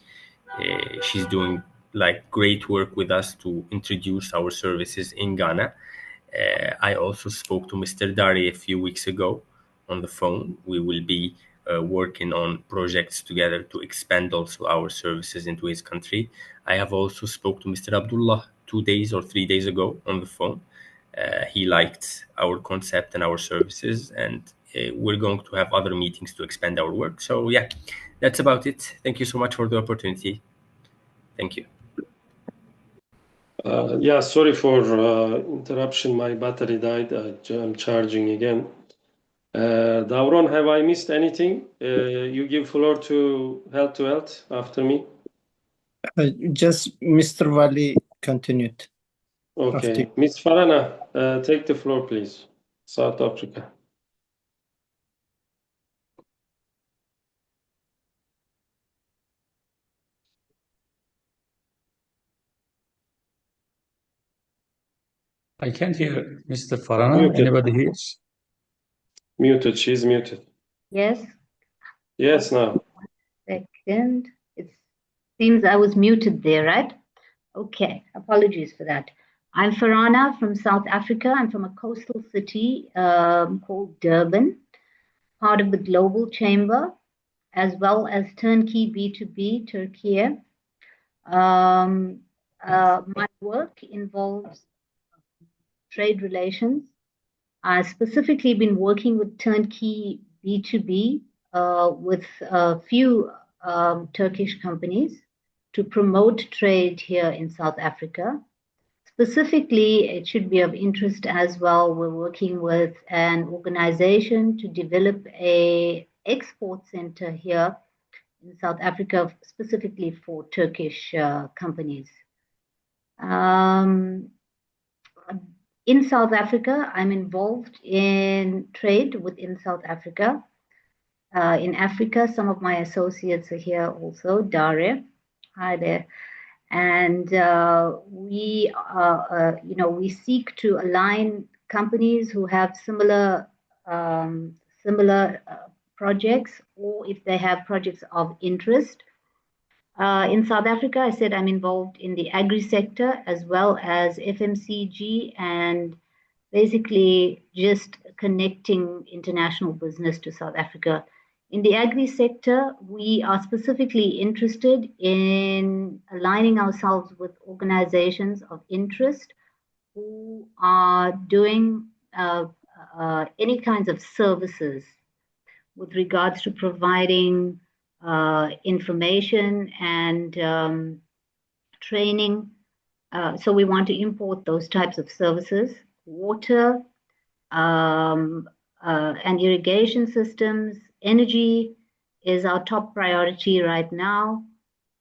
She's doing like great work with us to introduce our services in Ghana. I also spoke to Mr. Dari a few weeks ago on the phone. We will be working on projects together to expand also our services into his country. I have also spoke to Mr. Abdullah 2 days or 3 days ago on the phone. He liked our concept and our services, and we're going to have other meetings to expand our work. So yeah, that's about it. Thank you so much for the opportunity. Thank you. Yeah, sorry for interruption. My battery died. I'm charging again. Davron, have I missed anything? You give floor to health after me. Just Mr. Wali continued. Okay. After. Ms. Farana, take the floor, please. South Africa. I can't hear Mr. Farana. Muted. Anybody hears? Muted. She's muted. Yes. Yes, now. Second. It seems I was muted there, right? Okay. Apologies for that. I'm Farana from South Africa. I'm from a coastal city called Durban, part of the Global Chamber, as well as Turnkey B2B, Turkey. My work involves trade relations. I've specifically been working with Turnkey B2B with a few Turkish companies to promote trade here in South Africa. Specifically, it should be of interest as well. We're working with an organization to develop a export center here in South Africa, specifically for Turkish companies. In South Africa, I'm involved in trade within South Africa. In Africa, some of my associates are here also. Dare, hi there. And we seek to align companies who have similar projects, or if they have projects of interest. In South Africa, I said I'm involved in the agri sector as well as FMCG, and basically just connecting international business to South Africa. In the agri sector, we are specifically interested in aligning ourselves with organizations of interest who are doing any kinds of services with regards to providing information and training. So we want to import those types of services. Water and irrigation systems, energy is our top priority right now.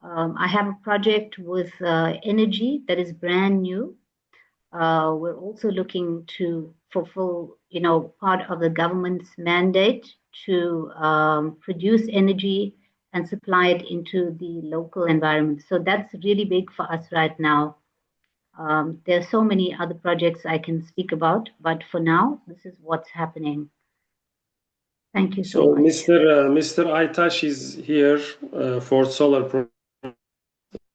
I have a project with energy that is brand new. We're also looking to fulfill, part of the government's mandate to produce energy and supply it into the local environment. So that's really big for us right now. There are so many other projects I can speak about, but for now, this is what's happening. Thank you so much. Mr. Aytaş is here for solar.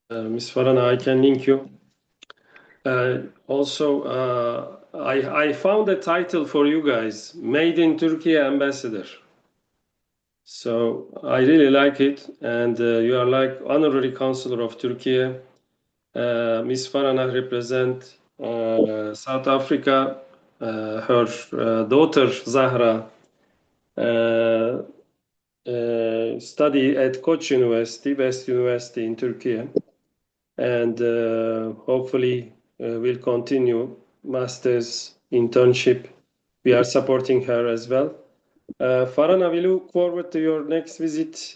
Ms. Farana, I can link you. Also, I found a title for you guys, Made in Turkey Ambassador. So I really like it, and you are like honorary consular of Turkey. Ms. Farana represent South Africa. Her daughter Zahra study at Koç University, best university in Turkey, and hopefully will continue master's internship. We are supporting her as well. Farana, we look forward to your next visit.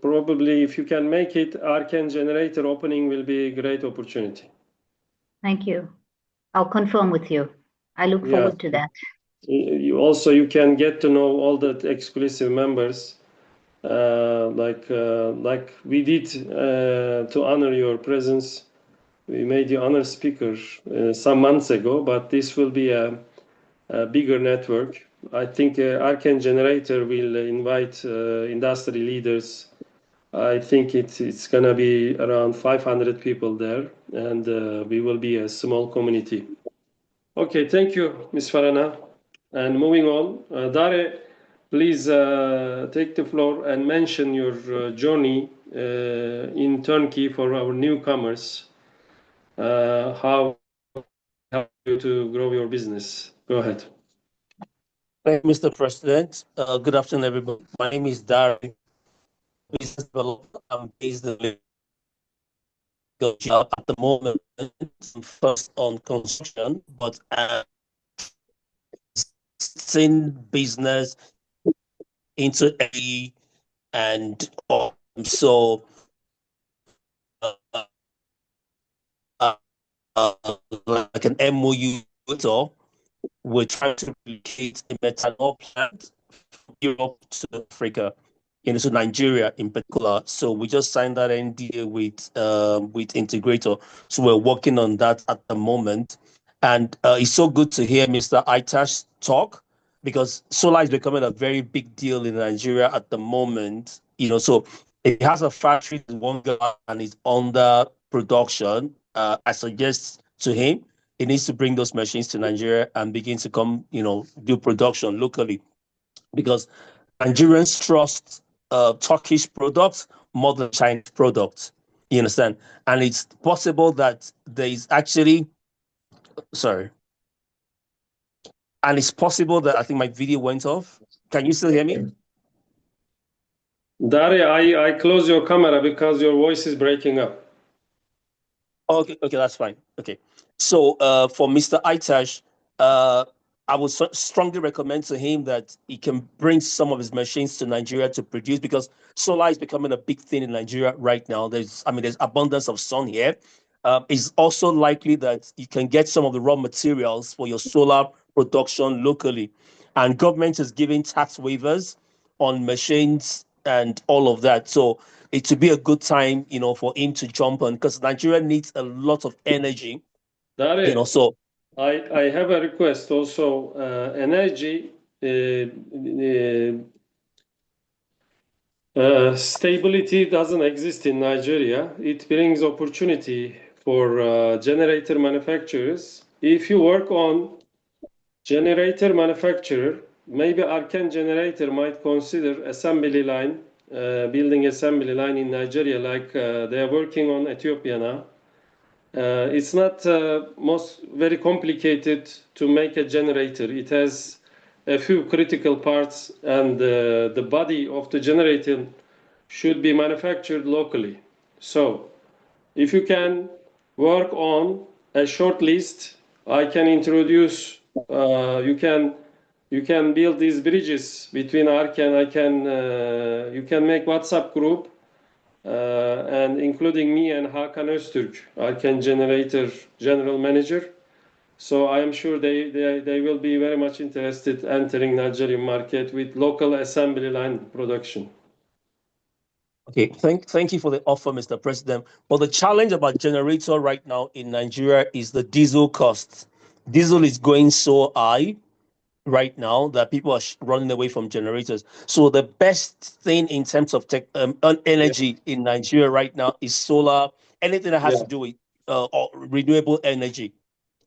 Probably, if you can make it, Arken generator opening will be a great opportunity. Thank you. I'll confirm with you. I look forward to that. You can get to know all the exclusive members, like we did to honor your presence. We made you honor speaker some months ago, but this will be a bigger network. I think Arken Generator will invite industry leaders. I think it's going to be around 500 people there, and we will be a small community. Okay, thank you, Ms. Farana. And moving on, Dare, please take the floor and mention your journey in Turnkey for our newcomers. How help you to grow your business? Go ahead. Thank you, Mr. President. Good afternoon, everybody. My name is Darren, business developer. I'm based in job at the moment. I'm first on construction, but in business into A and so uh, uh, like an MOU. So we're trying to replicate a methanol plant from Europe to Africa, to Nigeria in particular. So we just signed that NDA with Integrator. So we're working on that at the moment. And it's so good to hear Mr. Aitash talk, because solar is becoming a very big deal in Nigeria at the moment. So it has a factory in one and is under production. I suggest to him he needs to bring those machines to Nigeria and begin to come, do production locally, because Nigerians trust Turkish products more than Chinese products. You understand? And it's possible that there is actually, sorry, and it's possible that I think my video went off. Can you still hear me? Dare, I close your camera because your voice is breaking up. Okay, that's fine. Okay. So for Mr. Aitash, I would strongly recommend to him that he can bring some of his machines to Nigeria to produce, because solar is becoming a big thing in Nigeria right now. There's abundance of sun here. It's also likely that you can get some of the raw materials for your solar production locally, and government is giving tax waivers on machines and all of that. So it would be a good time, for him to jump on, because Nigeria needs a lot of energy. Dare, So I have a request also. Energy stability doesn't exist in Nigeria. It brings opportunity for generator manufacturers. If you work on generator manufacturer, maybe Arken generator might consider assembly line, building assembly line in Nigeria, like they are working on Ethiopia now. It's not very complicated to make a generator. It has a few critical parts, and the body of the generator should be manufactured locally. So if you can work on a short list, I can introduce, you can build these bridges between ARC and you can make WhatsApp group, and including me and Hakan Öztürk, ARC generator general manager. So I am sure they will be very much interested entering Nigerian market with local assembly line production. Okay, thank you for the offer, Mr. President. But the challenge about generator right now in Nigeria is the diesel cost. Diesel is going so high right now that people are running away from generators. So the best thing in terms of energy in Nigeria right now is solar. Anything that has to do with renewable energy.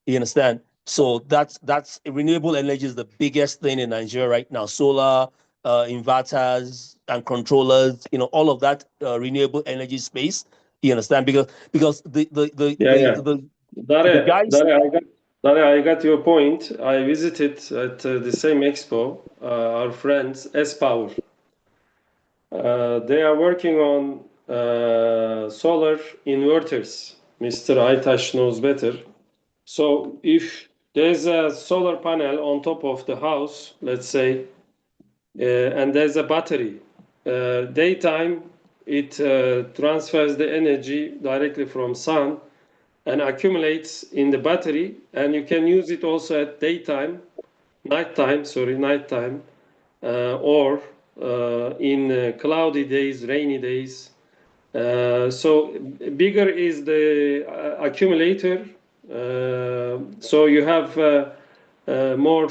You understand? So that's renewable energy is the biggest thing in Nigeria right now. Solar, inverters and controllers, all of that renewable energy space. You understand? Because the guys. Dare, I got your point. I visited at the same expo our friends S-Power. They are working on solar inverters. Mr. Aitash knows better. So if there's a solar panel on top of the house, let's say, and there's a battery, daytime it transfers the energy directly from sun and accumulates in the battery, and you can use it also at nighttime, or in cloudy days, rainy days. So bigger is the accumulator, so you have more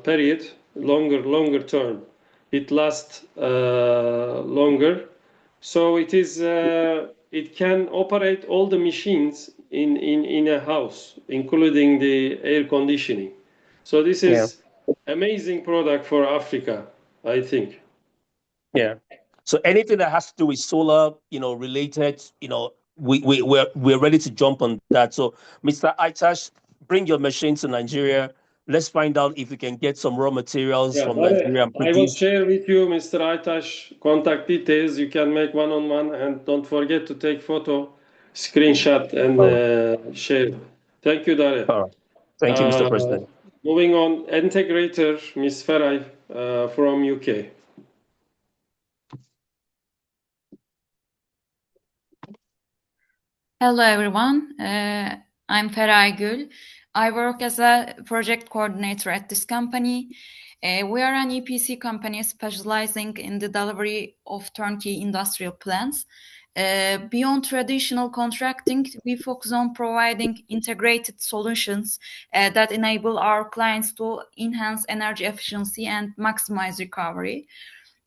period, longer term. It lasts longer, so it can operate all the machines in a house, including the air conditioning. So this is amazing product for Africa, I think. Yeah. So anything that has to do with solar, related, we're ready to jump on that. So Mr. Aitash, bring your machine to Nigeria. Let's find out if we can get some raw materials from Nigeria and I will produce. share with you, Mr. Aitash, contact details. You can make one-on-one, and don't forget to take photo, screenshot, and share. Thank you, Dare. All right. Thank you, Mr. President. Moving on, integrator, Ms. Feray from UK. Hello, everyone. I'm Feray Gül. I work as a project coordinator at this company. We are an EPC company specializing in the delivery of turnkey industrial plans. Beyond traditional contracting, we focus on providing integrated solutions that enable our clients to enhance energy efficiency and maximize recovery.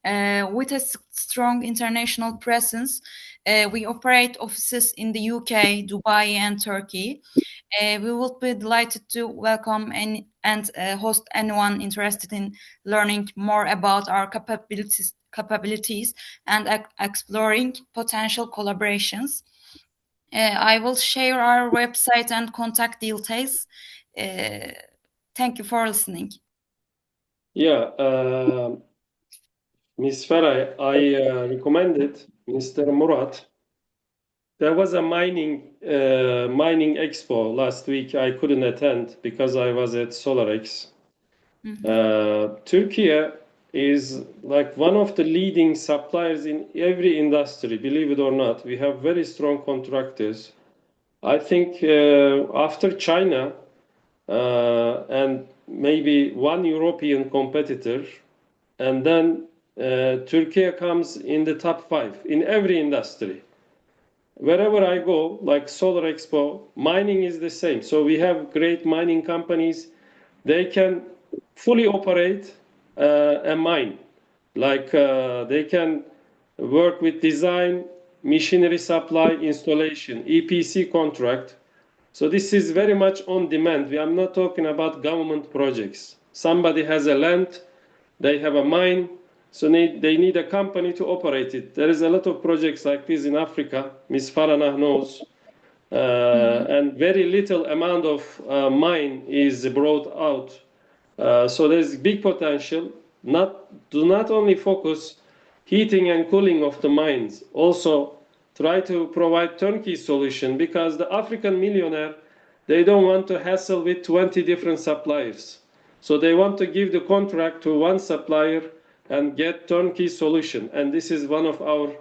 With a strong international presence, we operate offices in the UK, Dubai, and Turkey. We would be delighted to welcome and host anyone interested in learning more about our capabilities and exploring potential collaborations. I will share our website and contact details. Thank you for listening. Yeah, Ms. Feray, I recommended Mr. Murat. There was a mining expo last week. I couldn't attend because I was at SolarX. Turkey is like one of the leading suppliers in every industry, believe it or not. We have very strong contractors. I think after China and maybe one European competitor, and then Turkey comes in the top 5 in every industry. Wherever I go, like Solar Expo, mining is the same. So we have great mining companies. They can fully operate a mine. Like they can work with design, machinery supply, installation, EPC contract. So this is very much on demand. We are not talking about government projects. Somebody has a land, they have a mine, so they need a company to operate it. There is a lot of projects like this in Africa. Ms. Farana knows. And very little amount of mine is brought out. So there's big potential. Do not only focus heating and cooling of the mines, also try to provide turnkey solution, because the African millionaire, they don't want to hassle with 20 different suppliers. So they want to give the contract to one supplier and get turnkey solution. And this is one of our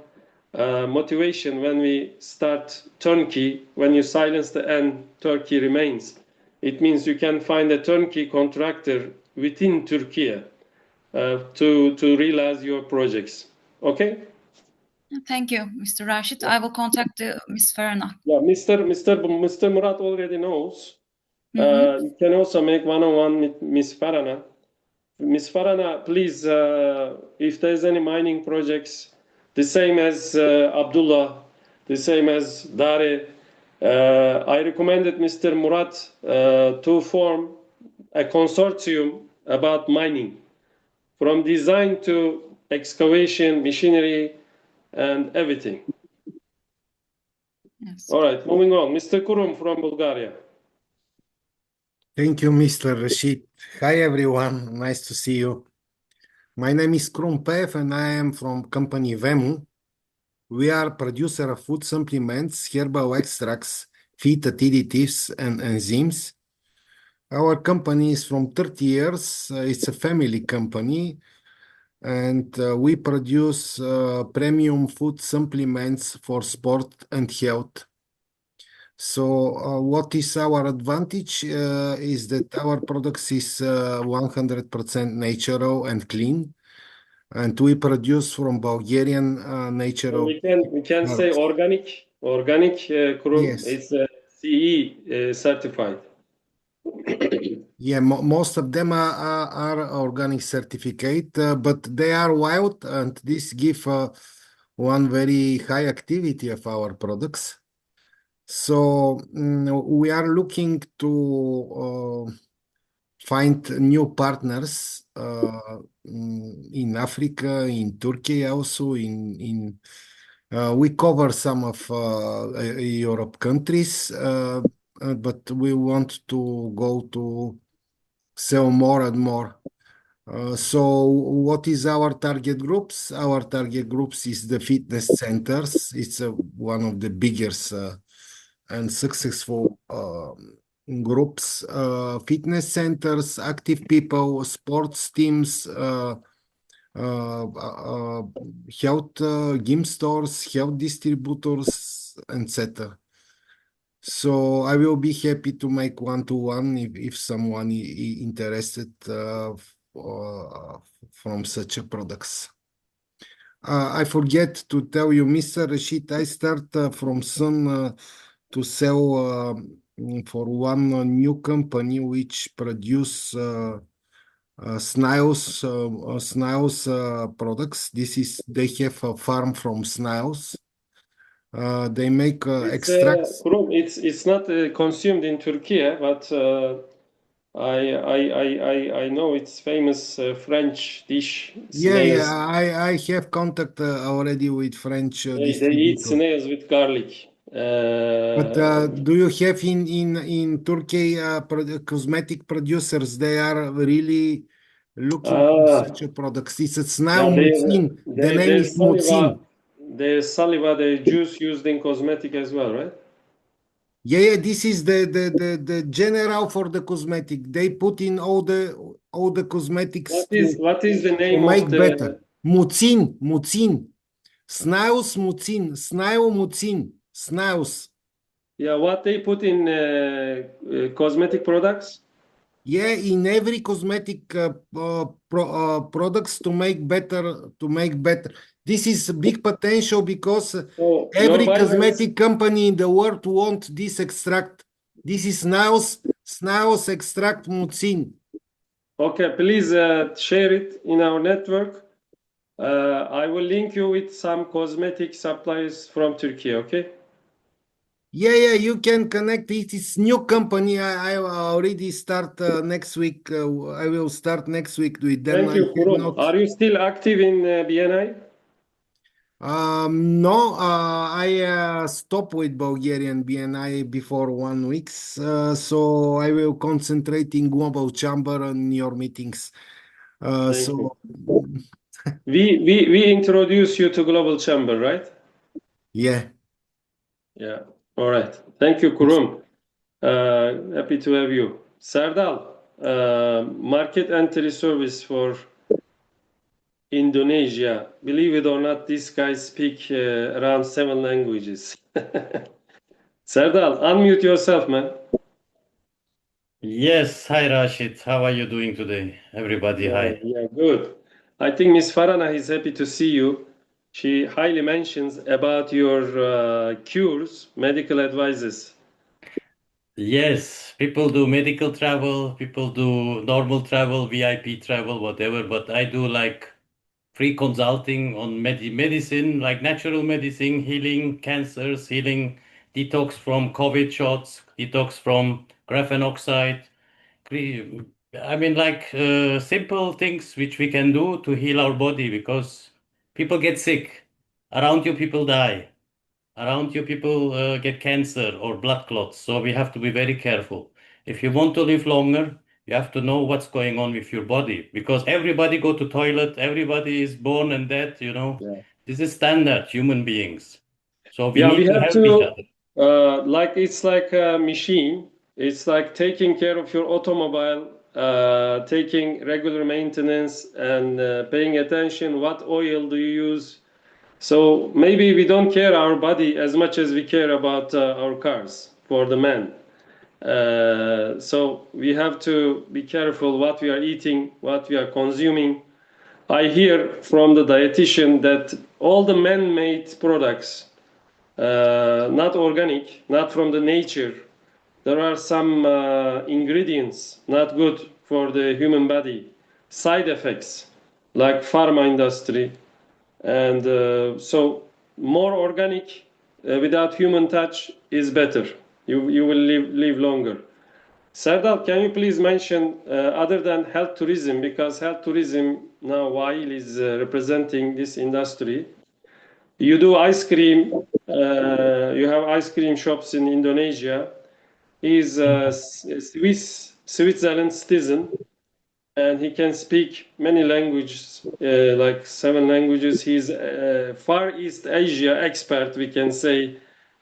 motivation when we start turnkey. When you silence the end, turnkey remains. It means you can find a turnkey contractor within Turkey to realize your projects. Okay? Thank you, Mr. Rashid. I will contact Ms. Farana. Yeah, Mr. Murat already knows. You can also make one-on-one with Ms. Farana. Ms. Farana, please, if there's any mining projects, the same as Abdullah, the same as Dare, I recommended Mr. Murat to form a consortium about mining, from design to excavation, machinery, and everything. Yes. All right, moving on. Mr. Kurum from Bulgaria. Thank you, Mr. Rashid. Hi, everyone. Nice to see you. My name is Krumpev, and I am from company Vemu. We are producer of food supplements, herbal extracts, phytoadditives, and enzymes. Our company is from 30 years. It's a family company, and we produce premium food supplements for sport and health. So what is our advantage is that our products is 100% natural and clean, and we produce from Bulgarian natural. We can say organic. Kurum. Yes. It's CE certified. Yeah, most of them are organic certificate, but they are wild, and this give one very high activity of our products. So we are looking to find new partners in Africa, in Turkey also, we cover some of Europe countries, but we want to go to sell more and more. So what is our target groups? Our target groups is the fitness centers. It's one of the biggest and successful groups. Fitness centers, active people, sports teams, health gym stores, health distributors, etc. So I will be happy to make one-to-one if someone interested from such a products. I forget to tell you, Mr. Rashid, I start from soon to sell for one new company which produce snails products. They have a farm from snails. They make extracts. It's not consumed in Turkey, but I know it's famous French dish. Snails. I have contact already with French They eat distributor. snails with garlic. But do you have in Turkey cosmetic producers? They are really looking for such a products. It's a snail mucin. The name is mucin. The saliva, the juice used in cosmetic as well, right? Yeah, this is the general for the cosmetic. They put in all the cosmetics What is the name to make of the better. Mucin. Snails mucin. Snail mucin. Snails. Yeah, what they put in cosmetic products? Yeah, in every cosmetic products to make better. This is a big potential because every cosmetic company in the world wants this extract. This is snails extract mucin. Okay, please share it in our network. I will link you with some cosmetic suppliers from Turkey, okay? Yeah, you can connect. It is new company. I already start next week. I will start next week with them. Thank you, Kurum. Are you still active in BNI? No, I stopped with Bulgarian BNI before 1 week. So I will concentrate in Global Chamber on your meetings. We introduce you to Global Chamber, right? Yeah. Yeah. All right. Thank you, Kurum. Happy to have you. Serdal, market entry service for Indonesia. Believe it or not, these guys speak around 7 languages. Serdal, unmute yourself, man. Yes, hi Rashid. How are you doing today? Everybody, hi. Yeah, good. I think Miss Farana is happy to see you. She highly mentions about your cures, medical advices. Yes, people do medical travel, people do normal travel, VIP travel, whatever, but I do like free consulting on medicine, like natural medicine, healing cancers, healing detox from COVID shots, detox from graphene oxide. I mean, like simple things which we can do to heal our body because people get sick. Around you, people die. Around you, people get cancer or blood clots. So we have to be very careful. If you want to live longer, you have to know what's going on with your body because everybody go to toilet. Everybody is born and dead. Yeah. This is standard human beings. So we Yeah, need we to have help each other. like it's like a machine. It's like taking care of your automobile, taking regular maintenance and paying attention. What oil do you use? So maybe we don't care our body as much as we care about our cars for the man. So we have to be careful what we are eating, what we are consuming. I hear from the dietitian that all the man-made products, not organic, not from the nature, there are some ingredients not good for the human body, side effects like pharma industry, and so more organic, without human touch is better. You will live longer. Serdal, can you please mention other than health tourism, because health tourism now Wail is representing this industry. You do ice cream. You have ice cream shops in Indonesia. He's a Switzerland citizen, and he can speak many languages, like 7 languages. He's a Far East Asia expert, we can say.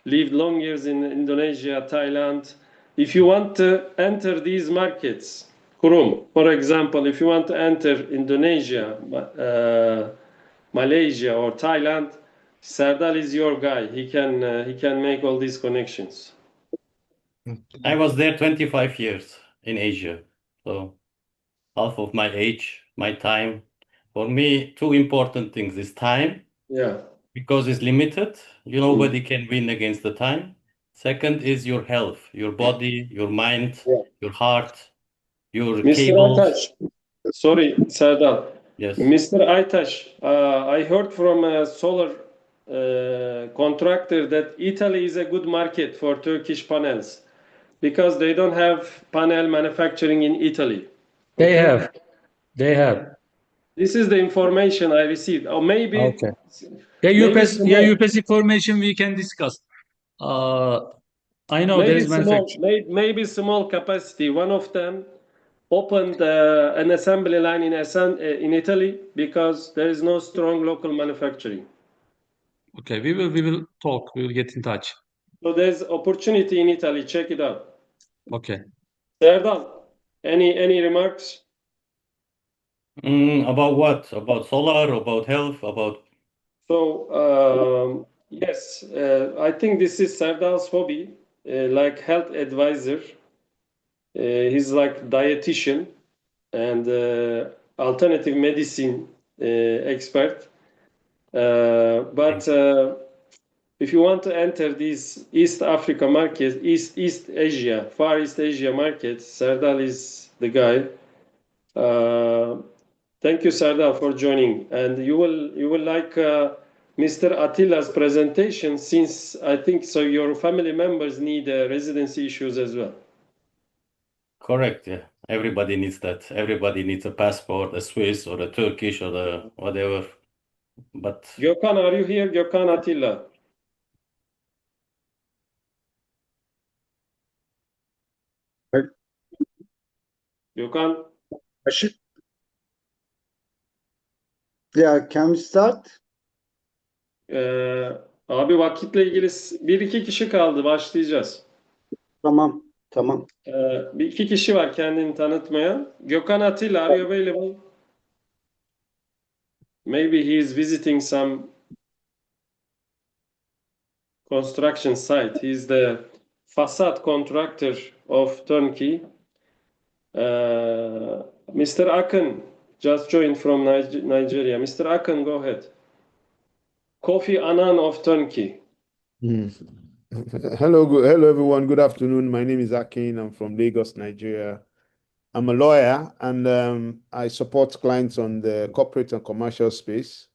Lived long years in Indonesia, Thailand. If you want to enter these markets, Kurum, for example, if you want to enter Indonesia, Malaysia, or Thailand, Serdal is your guy. He can make all these connections. I was there 25 years in Asia, so half of my age, my time. For me, 2 important things is time, Yeah. because it's limited. Nobody can win against the time. Second is your health, your body, your mind, your heart, your Mr. cables. Aytaş, sorry, Serdal. Yes. Mr. Aytaş, I heard from a solar contractor that Italy is a good market for Turkish panels because they don't have panel manufacturing in Italy. They have. This is the information I received. Or maybe. Okay. UPS information we can discuss. I know there is manufacturing. Maybe small capacity. One of them opened an assembly line in Italy because there is no strong local manufacturing. Okay, we will talk. We will get in touch. So there's opportunity in Italy. Check it out. Okay. Serdal, any remarks? About what? About solar, about health, about... So, yes, I think this is Serdal's hobby, like health advisor. He's like dietitian and alternative medicine expert. But if you want to enter these East Africa markets, East Asia, Far East Asia markets, Serdal is the guy. Thank you, Serdal, for joining. And you will like Mr. Attila's presentation, since I think so your family members need residency issues as well. Correct, yeah. Everybody needs that. Everybody needs a passport, a Swiss or a Turkish or a whatever. But Gökhan, are you here? Gökhan, Atilla. Gökhan. Yeah, can we start? Abi vakitle ilgili 1-2 kişi kaldı. Başlayacağız. Tamam. Bir iki kişi var kendini tanıtmayan. Gökhan Atilla, are you available? Maybe he is visiting some construction site. He is the facade contractor of Turnkey. Mr. Akın just joined from Nigeria. Mr. Akın, go ahead. Kofi Annan of Turnkey. Hello everyone. Good afternoon. My name is Akin. I'm from Lagos, Nigeria. I'm a lawyer and I support clients on the corporate and commercial space.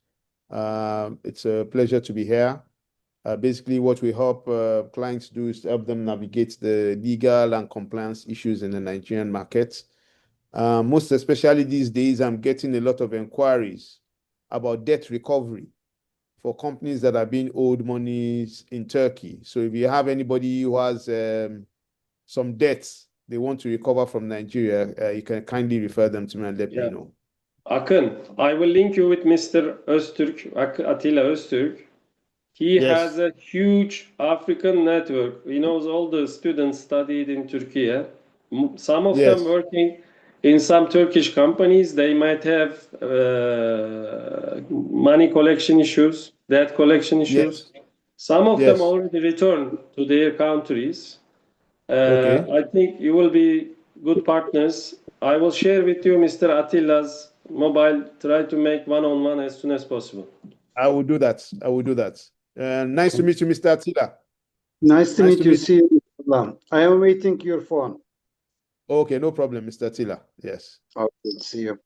It's a pleasure to be here. Basically, what we help clients do is help them navigate the legal and compliance issues in the Nigerian market. Most especially these days, I'm getting a lot of inquiries about debt recovery for companies that are being owed monies in Turkey. So if you have anybody who has some debts they want to recover from Nigeria, you can kindly refer them to me and let me know. Akın, I will link you with Mr. Öztürk, Atilla Öztürk. He has a huge African network. He knows all the students studied in Turkey. Some of them working in some Turkish companies. They might have money collection issues, debt collection issues. Some of them already returned to their countries. I think you will be good partners. I will share with you Mr. Attila's mobile. Try to make one-on-one as soon as possible. I will do that. Nice to meet you, Mr. Atilla. Nice to meet you. See you. I am waiting your phone. Okay, no problem, Mr. Atilla. Yes. Okay, see you.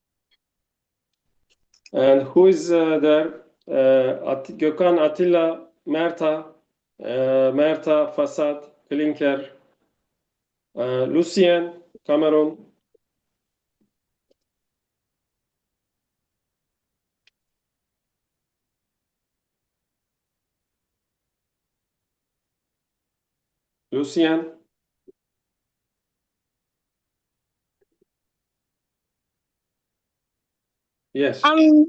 And who is there? Gökhan, Atilla, Merta. Merta, Fasad, Klinker, Lucien, Cameron. Lucien. Yes. I'm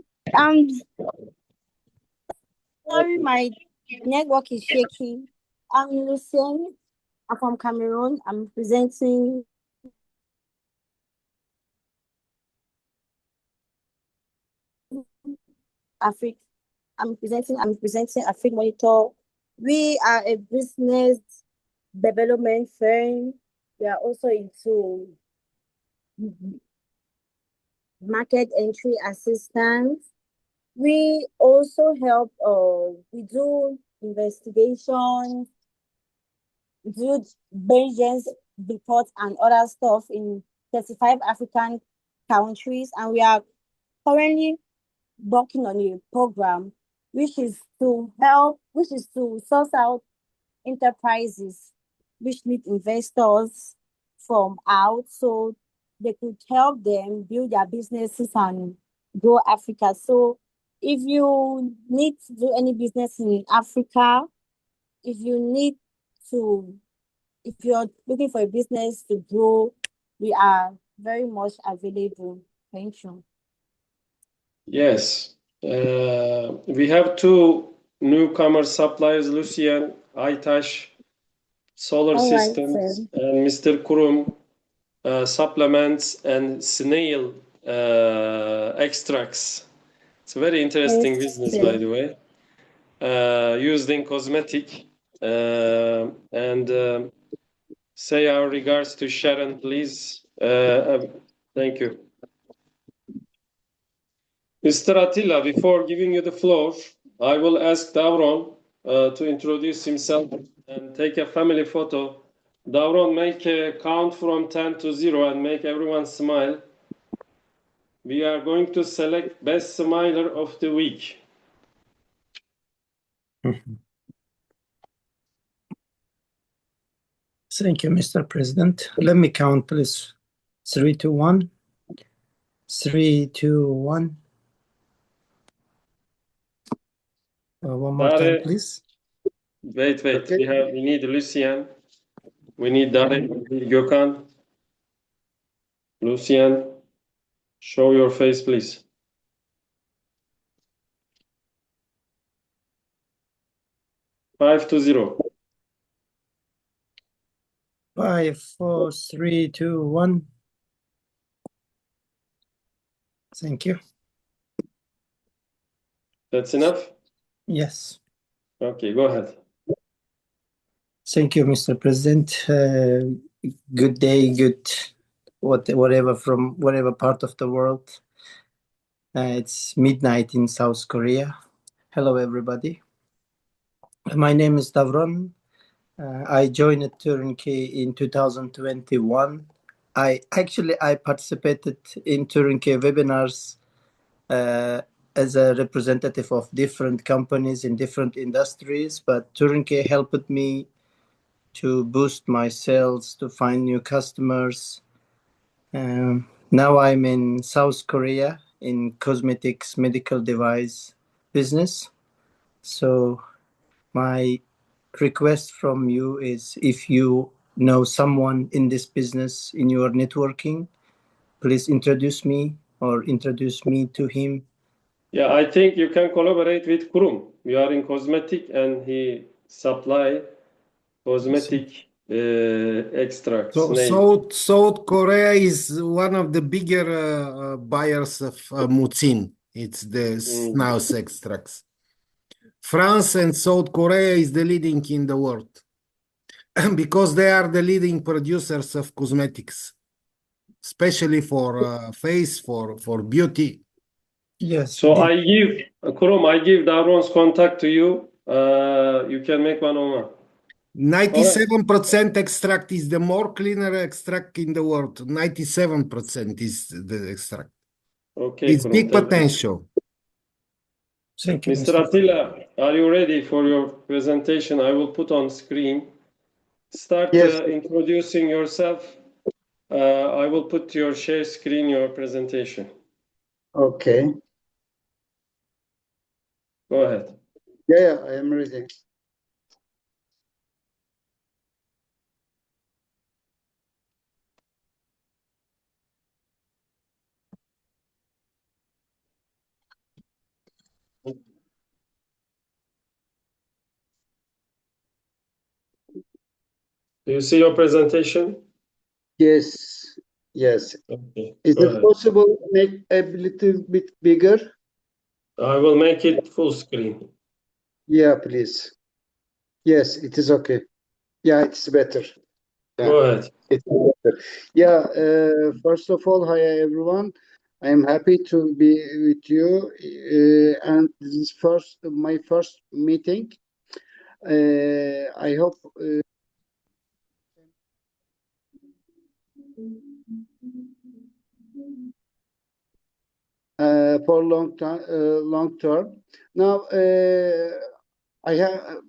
sorry, my network is shaky. I'm Lucien. I'm from Cameroon. I'm presenting Africa. I'm presenting Africa Monitor. We are a business development firm. We are also into market entry assistance. We also help, we do investigations, do vengeance reports and other stuff in 35 African countries. And we are currently working on a program which is to source out enterprises which need investors from out so they could help them build their businesses and grow Africa. So if you need to do any business in Africa, if you're looking for a business to grow, we are very much available. Thank you. Yes. We have two newcomer suppliers, Lucien, Aytaş, Solar All right, Systems, sir. and Mr. Kurum, supplements and snail extracts. It's a very interesting Yes, business, sir. by the way, used in cosmetic. And say our regards to Sharon, please. Thank you. Mr. Atilla, before giving you the floor, I will ask Davron to introduce himself and take a family photo. Davron, make a count from 10 to 0 and make everyone smile. We are going to select best smiler of the week. Thank you, Mr. President. Let me count, please. 3, 2, 1. 3, 2, 1. One more time, please. Wait. Okay. We need Lucien. We need Dare, we need Gökhan. Lucien, show your face, please. Five to 0. 5, 4, 3, 2, 1. Thank you. That's enough? Yes. Okay, go ahead. Thank you, Mr. President. Good day, whatever from whatever part of the world. It's midnight in South Korea. Hello, everybody. My name is Davron. I joined Turnkey in 2021. I participated in Turnkey webinars as a representative of different companies in different industries, but Turnkey helped me to boost my sales, to find new customers. Now I'm in South Korea in cosmetics medical device business. So my request from you is if you know someone in this business in your networking, please introduce me or introduce me to him. Yeah, I think you can collaborate with Kurum. We are in cosmetic and he supply cosmetic extracts. So South Korea is one of the bigger buyers of Mutsin. It's the Snaus extracts. France and South Korea is the leading in the world because they are the leading producers of cosmetics, especially for face, for beauty. Yes. So I give Davron's contact to you. You can make one-on-one. 97% extract is the more cleaner extract in the world. 97% is the extract. Okay, It's Kurum, big potential. Thank you, Mr. Atilla, are you ready for your presentation? I will put on screen. Start Yes. introducing yourself. I will put your share screen, your presentation. Okay. Go ahead. Yeah, I am ready. Do you see your presentation? Yes. Yes. Okay. Is Go it ahead. possible to make a little bit bigger? I will make it full screen. Yeah, please. Yes, it is okay. Yeah, it's better. Yeah, Go ahead. it's better. Yeah, first of all, hi everyone. I am happy to be with you, and this is my first meeting. I hope for long term. Now, I have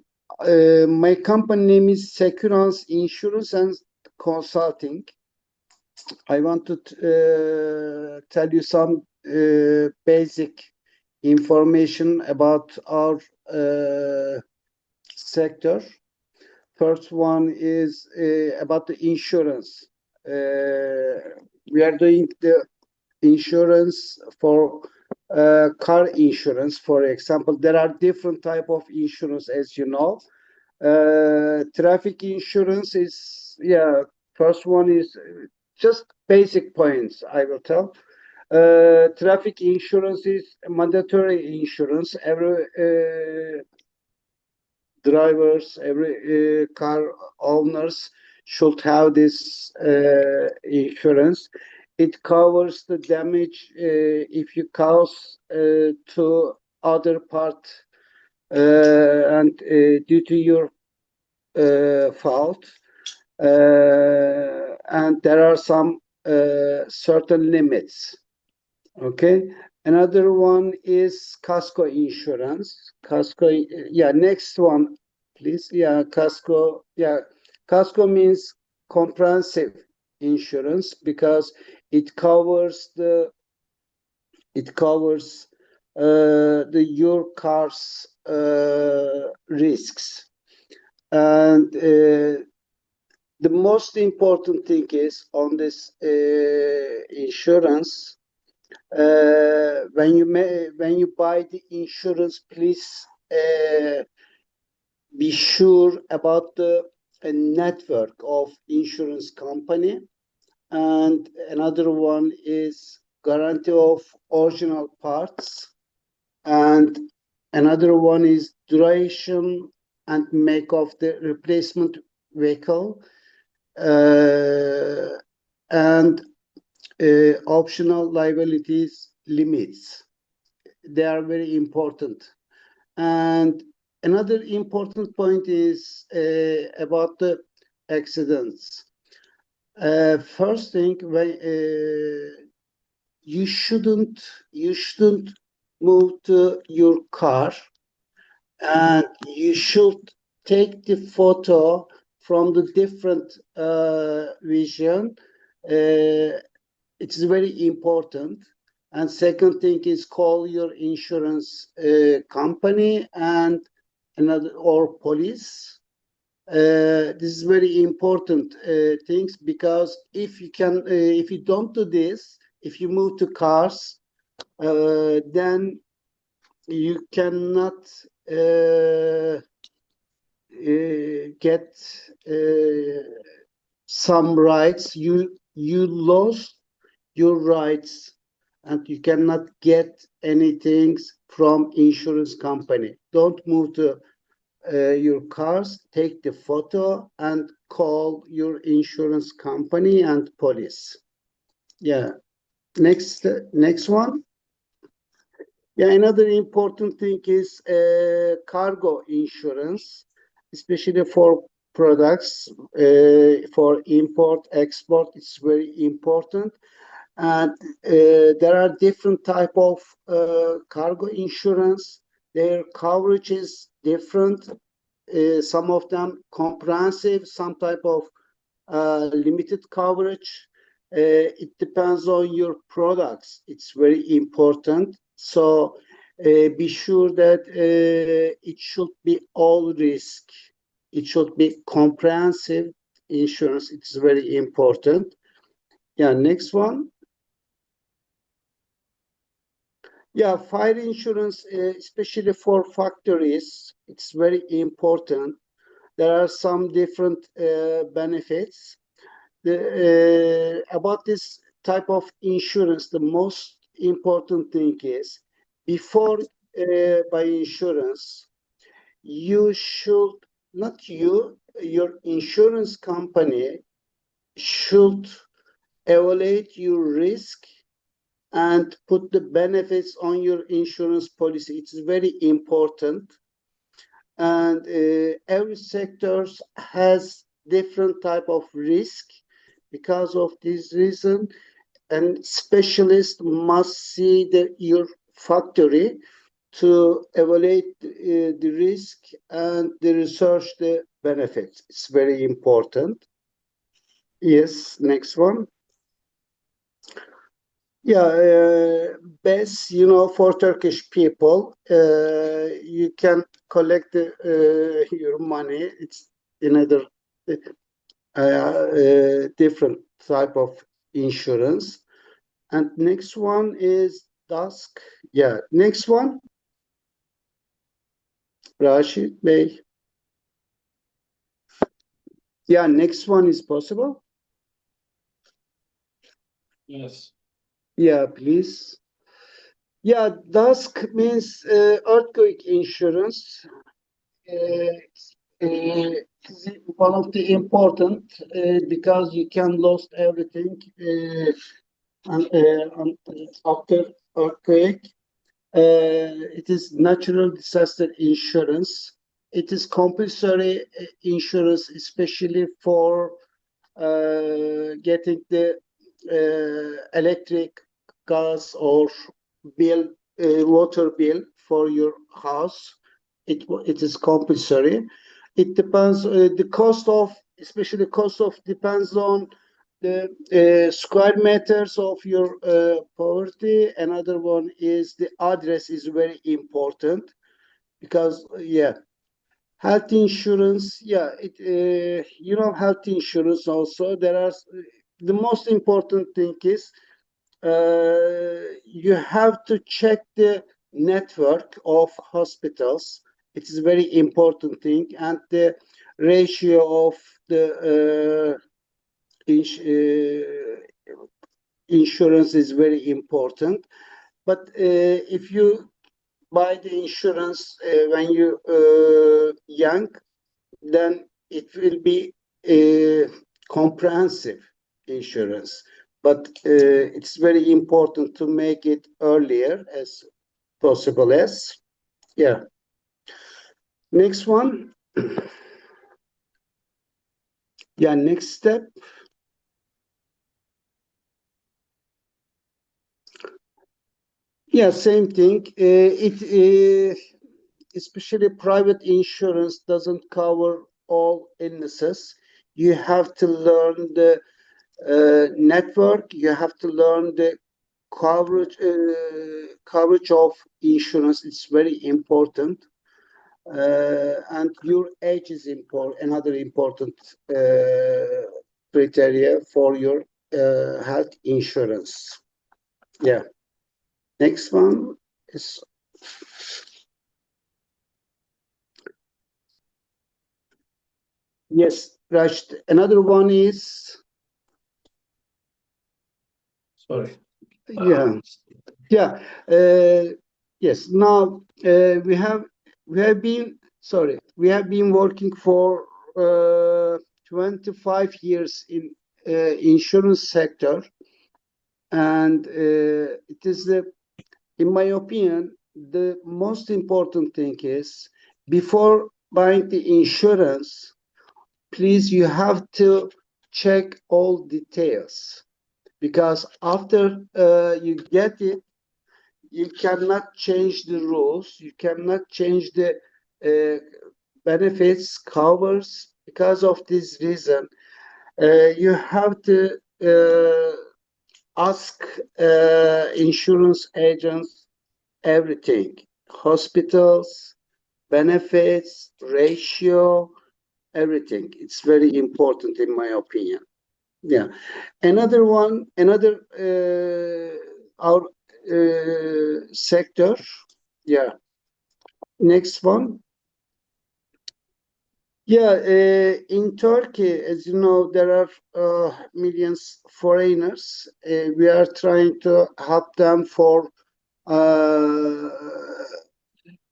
my company name is Securance Insurance and Consulting. I want to tell you some basic information about our sector. First one is about the insurance. We are doing the insurance for car insurance, for example. There are different type of insurance, as you know. Traffic insurance is, yeah, first one is just basic points I will tell. Traffic insurance is mandatory insurance. Every drivers, every car owners should have this insurance. It covers the damage if you cause to other part and due to your fault. And there are some certain limits. Okay. Another one is casco insurance. Casco, yeah, next one, please. Yeah, casco. Yeah, casco means comprehensive insurance because it covers your car's risks. And the most important thing is on this insurance. When you buy the insurance, please be sure about the network of insurance company. And another one is guarantee of original parts. And another one is duration and make of the replacement vehicle. And optional liabilities limits. They are very important. And another important point is about the accidents. First thing, you shouldn't move to your car, and you should take the photo from the different vision. It is very important. And second thing is call your insurance company and another or police. This is very important things because if you don't do this, if you move to cars, then you cannot get some rights. You lost your rights and you cannot get anything from insurance company. Don't move to your cars, take the photo and call your insurance company and police. Yeah. Next one. Yeah, another important thing is cargo insurance, especially for products, for import, export. It's very important. And there are different type of cargo insurance. their coverage is different. Some of them comprehensive, some type of limited coverage. It depends on your products. It's very important. So be sure that it should be all risk. It should be comprehensive insurance. It's very important. Yeah, next one. Yeah, fire insurance, especially for factories, it's very important. There are some different benefits. About this type of insurance, the most important thing is before buy insurance, you should, not you, your insurance company should evaluate your risk and put the benefits on your insurance policy. It's very important. And every sector has different type of risk. Because of this reason, and specialist must see your factory to evaluate the risk and the research the benefits. It's very important. Yes, next one. Yeah, best, for Turkish people, you can collect your money. It's another different type of insurance. And next one is DASK. Yeah, next one. Rashid Bey. Yeah, next one is possible. Yes. Yeah, please. Yeah, DASK means earthquake insurance. One of the important because you can lose everything after earthquake. It is natural disaster insurance. It is compulsory insurance, especially for getting the electric, gas, or bill, water bill for your house. It is compulsory. It depends. The cost of, especially the cost of, depends on the square meters of your property. Another one is the address is very important because health insurance. Health insurance also. There are the most important thing is you have to check the network of hospitals. It is a very important thing, and the ratio of the insurance is very important. But if you buy the insurance when you young, then it will be comprehensive insurance. But it's very important to make it earlier as possible as. Yeah. Next one. Yeah, next step. Yeah, same thing. Especially private insurance doesn't cover all illnesses. You have to learn the network. You have to learn the coverage of insurance. It's very important. And your age is another important criteria for your health insurance. Yeah. Next one is yes, Rashid. Another one is Sorry. Yeah. Yes. Now we have been working for 25 years in insurance sector, and it is in my opinion, the most important thing is before buying the insurance, please you have to check all details, because after you get it, you cannot change the rules, you cannot change the benefits, covers. Because of this reason, you have to ask insurance agents everything, hospitals, benefits, ratio, everything. It's very important in my opinion. Yeah. Another our sector. Yeah. Next one. Yeah, in Turkey, as you know, there are millions foreigners. We are trying to help them for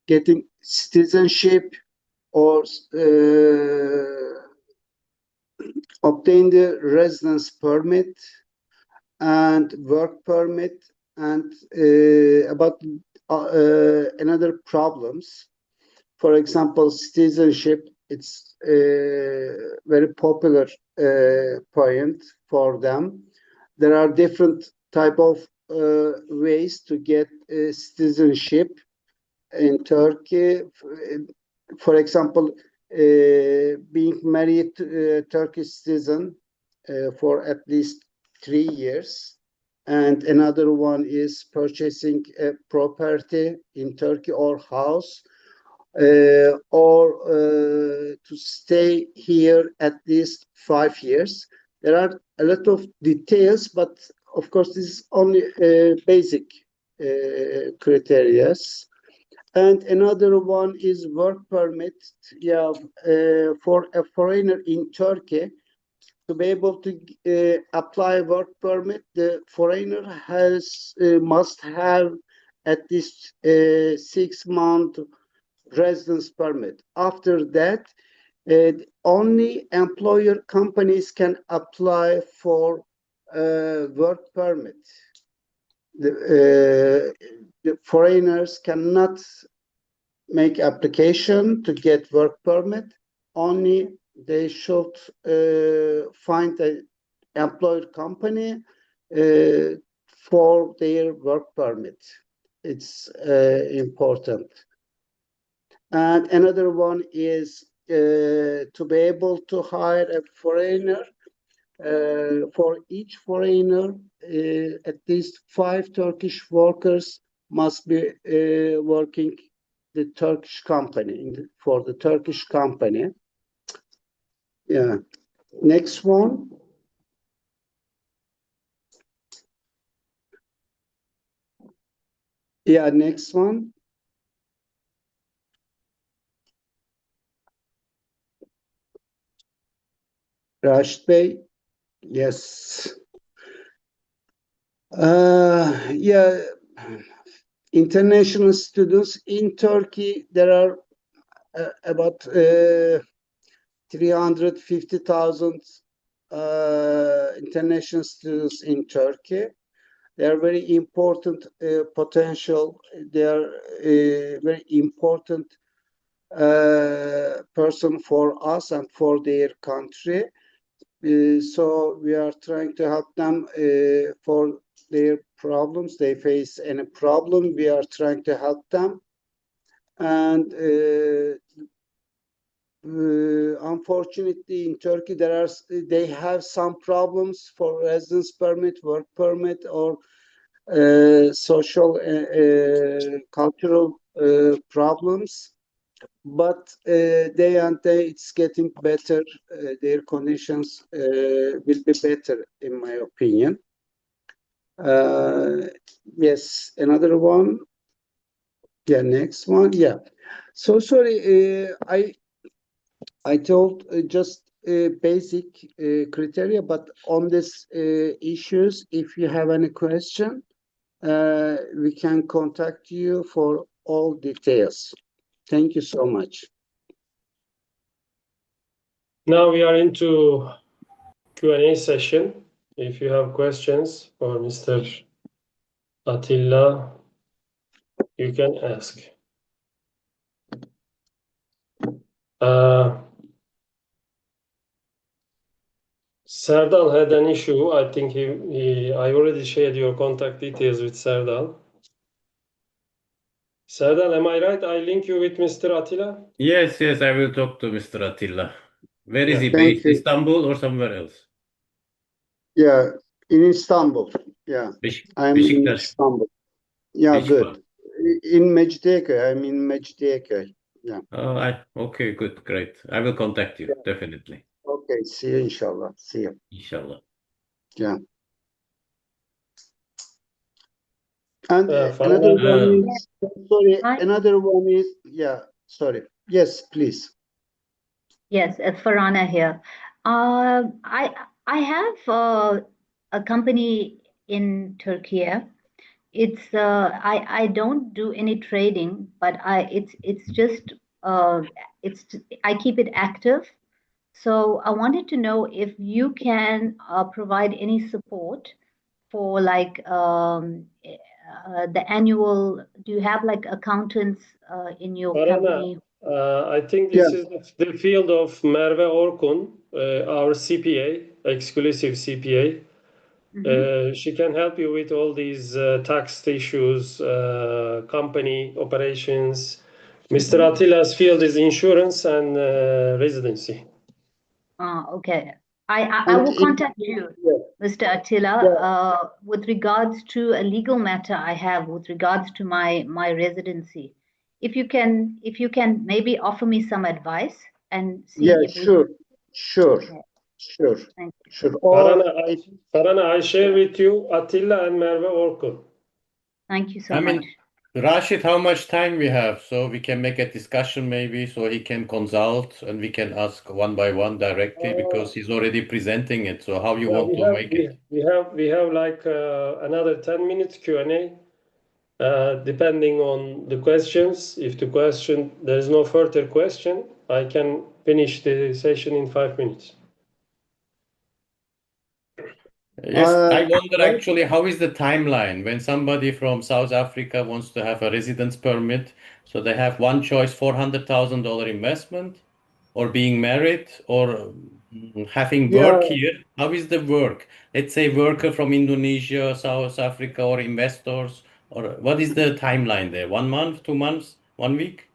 getting citizenship or obtain the residence permit and work permit, and about another problems. For example, citizenship, it's a very popular point for them. There are different type of ways to get citizenship in Turkey. For example, being married to a Turkish citizen for at least 3 years. And another one is purchasing a property in Turkey or house, or to stay here at least 5 years. There are a lot of details, but of course, this is only basic criteria. And another one is work permit. Yeah, for a foreigner in Turkey, to be able to apply work permit, the foreigner must have at least 6-month residence permit. After that, only employer companies can apply for work permit. The foreigners cannot make application to get work permit. Only they should find an employer company for their work permit. It's important. And another one is to be able to hire a foreigner. For each foreigner, at least 5 Turkish workers must be working the Turkish company, for the Turkish company. Yeah. Next one. Yeah, next one. Rashid Bey. Yes. Yeah. International students in Turkey, there are about 350,000 international students in Turkey. They are very important potential. They are a very important person for us and for their country. So we are trying to help them for their problems. They face any problem, we are trying to help them. And unfortunately, in Turkey, they have some problems for residence permit, work permit, or social, cultural problems. But day and day, it's getting better. Their conditions will be better, in my opinion. Yes, another one. Yeah, next one. Yeah. So sorry, I told just basic criteria, but on this issues, if you have any question, we can contact you for all details. Thank you so much. Now we are into Q&A session. If you have questions for Mr. Atilla, you can ask. Serdal had an issue. I think I already shared your contact details with Serdal. Serdal, am I right? I link you with Mr. Atilla? Yes, yes, I will talk to Mr. Attila. Where is he Thank based? you. Istanbul or somewhere else? Yeah, in Istanbul. Yeah, I'm in Beşiktaş. Istanbul. Yeah, Which good. part? In Mecidiyeköy. I'm in Mecidiyeköy. Yeah. Okay, good, great. I will contact you, definitely. Okay, see you inshallah. See you. Inshallah. Yeah. And Farana, another one is, sorry, another one is, yeah, sorry. Yes, please. Yes, it's Farana here. I have a company in Turkey. It's I don't do any trading, but it's just I keep it active. So I wanted to know if you can provide any support for like the annual. Do you have like accountants in your Farana, company? I think this is the field of Merve Orkun, our CPA, exclusive CPA. She can help you with all these tax issues, company operations. Mr. Attila's field is insurance and residency. Okay. I will contact you, Mr. Attila, with regards to a legal matter I have with regards to my residency. If you can maybe offer me some advice and see if we Sure. Thank you. Sure. Farana, I share with you Atilla and Merve Orkun. Thank you so much. Rashid, how much time we have? So we can make a discussion maybe, so he can consult and we can ask one by one directly because he's already presenting it. So how you want to make it? We have like another 10 minutes Q&A, depending on the questions. If there's no further question, I can finish the session in 5 minutes. Yes, I wonder actually, how is the timeline when somebody from South Africa wants to have a residence permit? So they have one choice, $400,000 investment, or being married, or having work here. How is the work? Let's say worker from Indonesia, South Africa, or investors, or what is the timeline there? 1 month, 2 months, 1 week?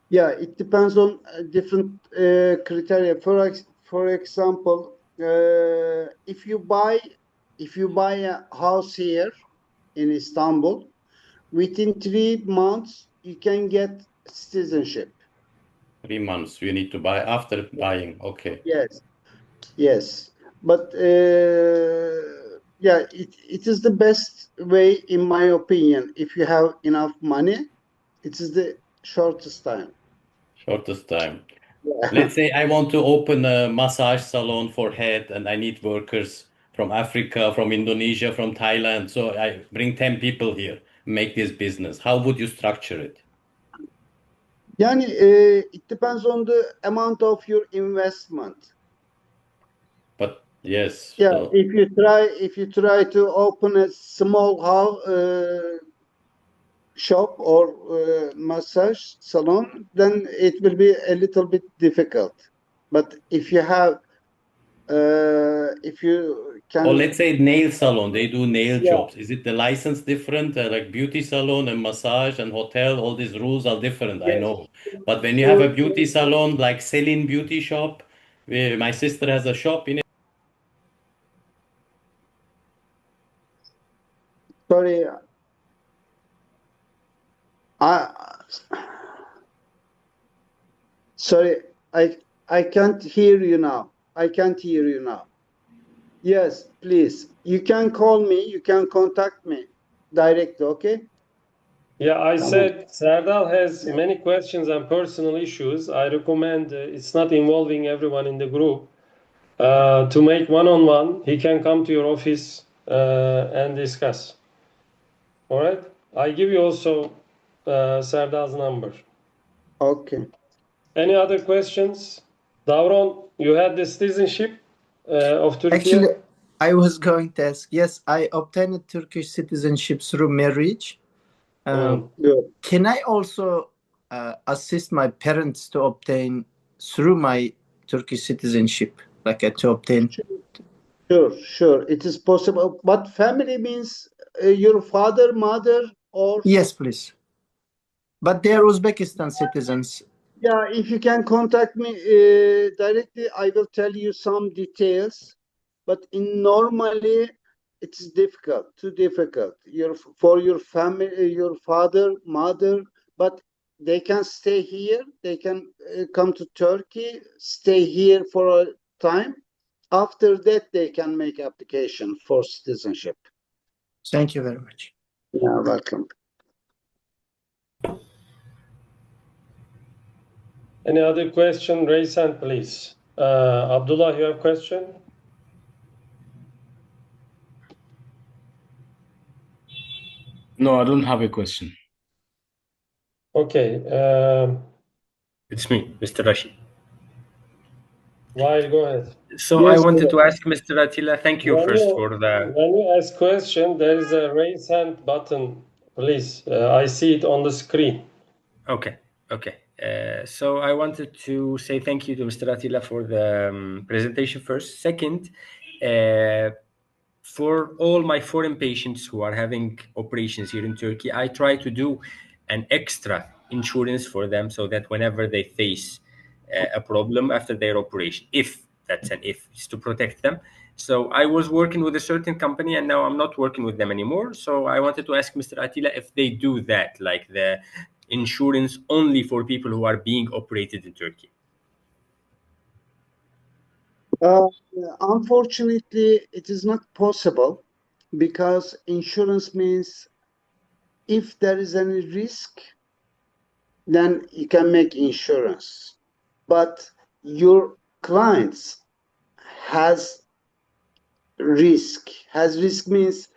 Yeah, it depends on different criteria. For example, if you buy a house here in Istanbul, within 3 months you can get citizenship. 3 months you need to buy after buying. Okay. Yes. But yeah, it is the best way in my opinion. If you have enough money, it is the shortest time. Shortest time. Let's say I want to open a massage salon for head and I need workers from Africa, from Indonesia, from Thailand. So I bring 10 people here, make this business. How would you structure it? Yani it depends on the amount of your investment. But yes. Yeah, So if you try to open a small house shop or massage salon, then it will be a little bit difficult. But if you have, if you can. Or let's say nail salon, they do nail jobs. Is it the license different? Like beauty salon and massage and hotel, all these rules are different, I know. But when you have a beauty salon like Celine Beauty Shop, where my sister has a shop in it. Sorry, I can't hear you now. I can't hear you now. Yes, please. You can call me. You can contact me directly. Okay. Yeah, I said Serdal has many questions and personal issues. I recommend it's not involving everyone in the group. To make one-on-one, he can come to your office and discuss. All right. I give you also Serdal's number. Okay. Any other questions? Davron, you had the citizenship of Turkey? Actually, I was going to ask. Yes, I obtained Turkish citizenship through marriage. Can I also assist my parents to obtain through my Turkish citizenship, like to obtain? Sure. It is possible. But family means your father, mother, or? Yes, please. But they are Uzbekistan citizens. Yeah, if you can contact me directly, I will tell you some details. But normally, it's difficult, too difficult. For your family, your father, mother, but they can stay here. They can come to Turkey, stay here for a time. After that, they can make application for citizenship. Thank you very much. Yeah, welcome. Any other question? Raise hand, please. Abdullah, you have question? No, I don't have a question. Okay. It's me, Mr. Rashid. Wael, go ahead. So I wanted to ask Mr. Atilla, thank you first for the... When you ask question, there is a raise hand button, please. I see it on the screen. Okay. So I wanted to say thank you to Mr. Atilla for the presentation first. Second, for all my foreign patients who are having operations here in Turkey, I try to do an extra insurance for them so that whenever they face a problem after their operation, if that's an if, is to protect them. So I was working with a certain company and now I'm not working with them anymore. So I wanted to ask Mr. Atilla if they do that, like the insurance only for people who are being operated in Turkey. Unfortunately, it is not possible because insurance means if there is any risk, then you can make insurance. But your clients has risk. Has risk means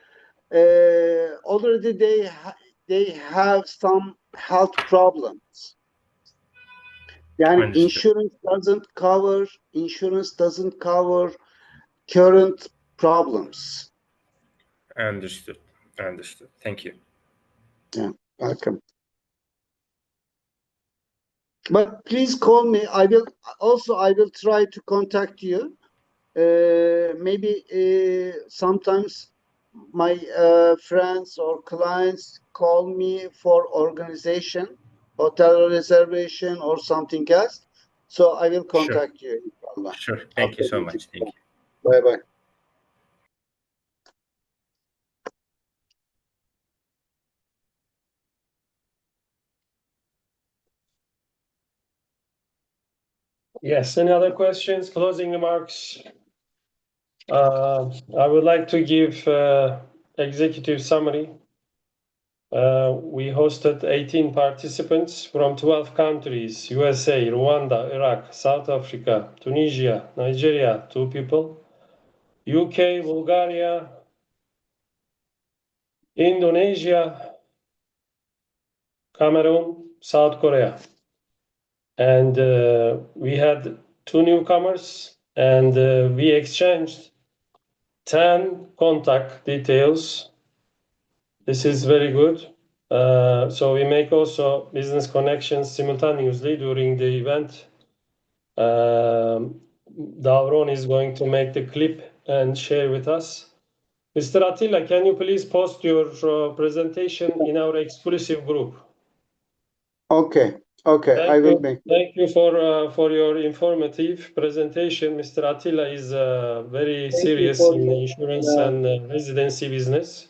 already they have some health problems. Yani insurance doesn't cover current problems. Understood. Thank you. Yeah, welcome. But please call me. I will try to contact you. Maybe sometimes my friends or clients call me for organization, hotel reservation or something else. So I will contact you. Inshallah. Sure. Thank you so much. Thank you. Bye-bye. Yes, any other questions? Closing remarks? I would like to give executive summary. We hosted 18 participants from 12 countries: USA, Rwanda, Iraq, South Africa, Tunisia, Nigeria, 2 people, UK, Bulgaria, Indonesia, Cameroon, South Korea. And we had 2 newcomers, and we exchanged 10 contact details. This is very good. So we make also business connections simultaneously during the event. Davron is going to make the clip and share with us. Mr. Atilla, can you please post your presentation in our exclusive group? Okay, I will make. Thank you for your informative presentation. Mr. Atilla is very serious in insurance and residency business.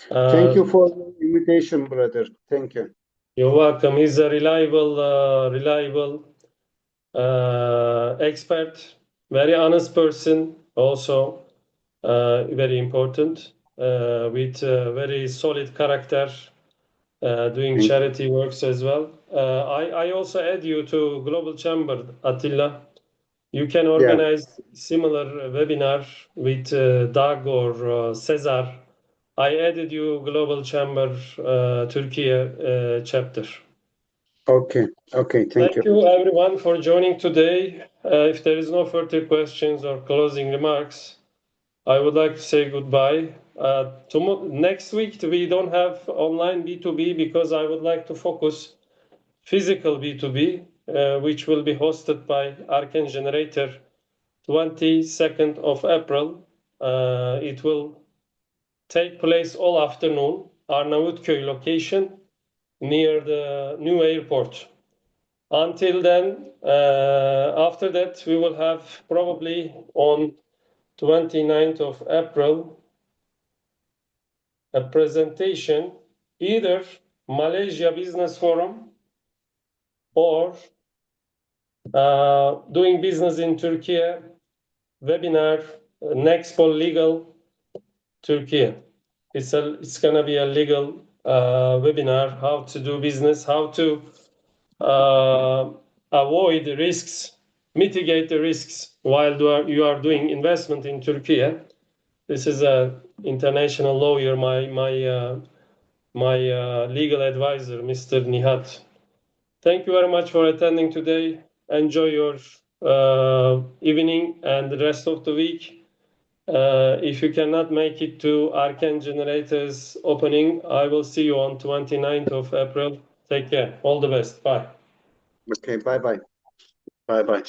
Thank you for the invitation, brother. Thank you. You're welcome. He's a reliable expert, very honest person, also very important, with very solid character, doing charity works as well. I also add you to Global Chamber, Atilla. You can organize similar webinar with Doug or Cesar. I added you Global Chamber Turkey chapter. Okay, thank you. Thank you everyone for joining today. If there is no further questions or closing remarks, I would like to say goodbye. Next week we don't have online B2B because I would like to focus physical B2B, which will be hosted by Arken Generator, 22nd of April. It will take place all afternoon, Arnavutköy location. near the new airport. Until then, after that, we will have probably on 29th of April a presentation, either Malaysia Business Forum or doing business in Turkey webinar, Nexpol Legal Turkey. It's gonna be a legal webinar, how to do business, how to avoid the risks, mitigate the risks while you are doing investment in Turkey. This is a international lawyer, my legal advisor, Mr. Nihat. Thank you very much for attending today. Enjoy your evening and the rest of the week. If you cannot make it to Arcan Generators opening, I will see you on 29th of April. Take care. All the best. Bye. Okay, bye-bye. Bye-bye.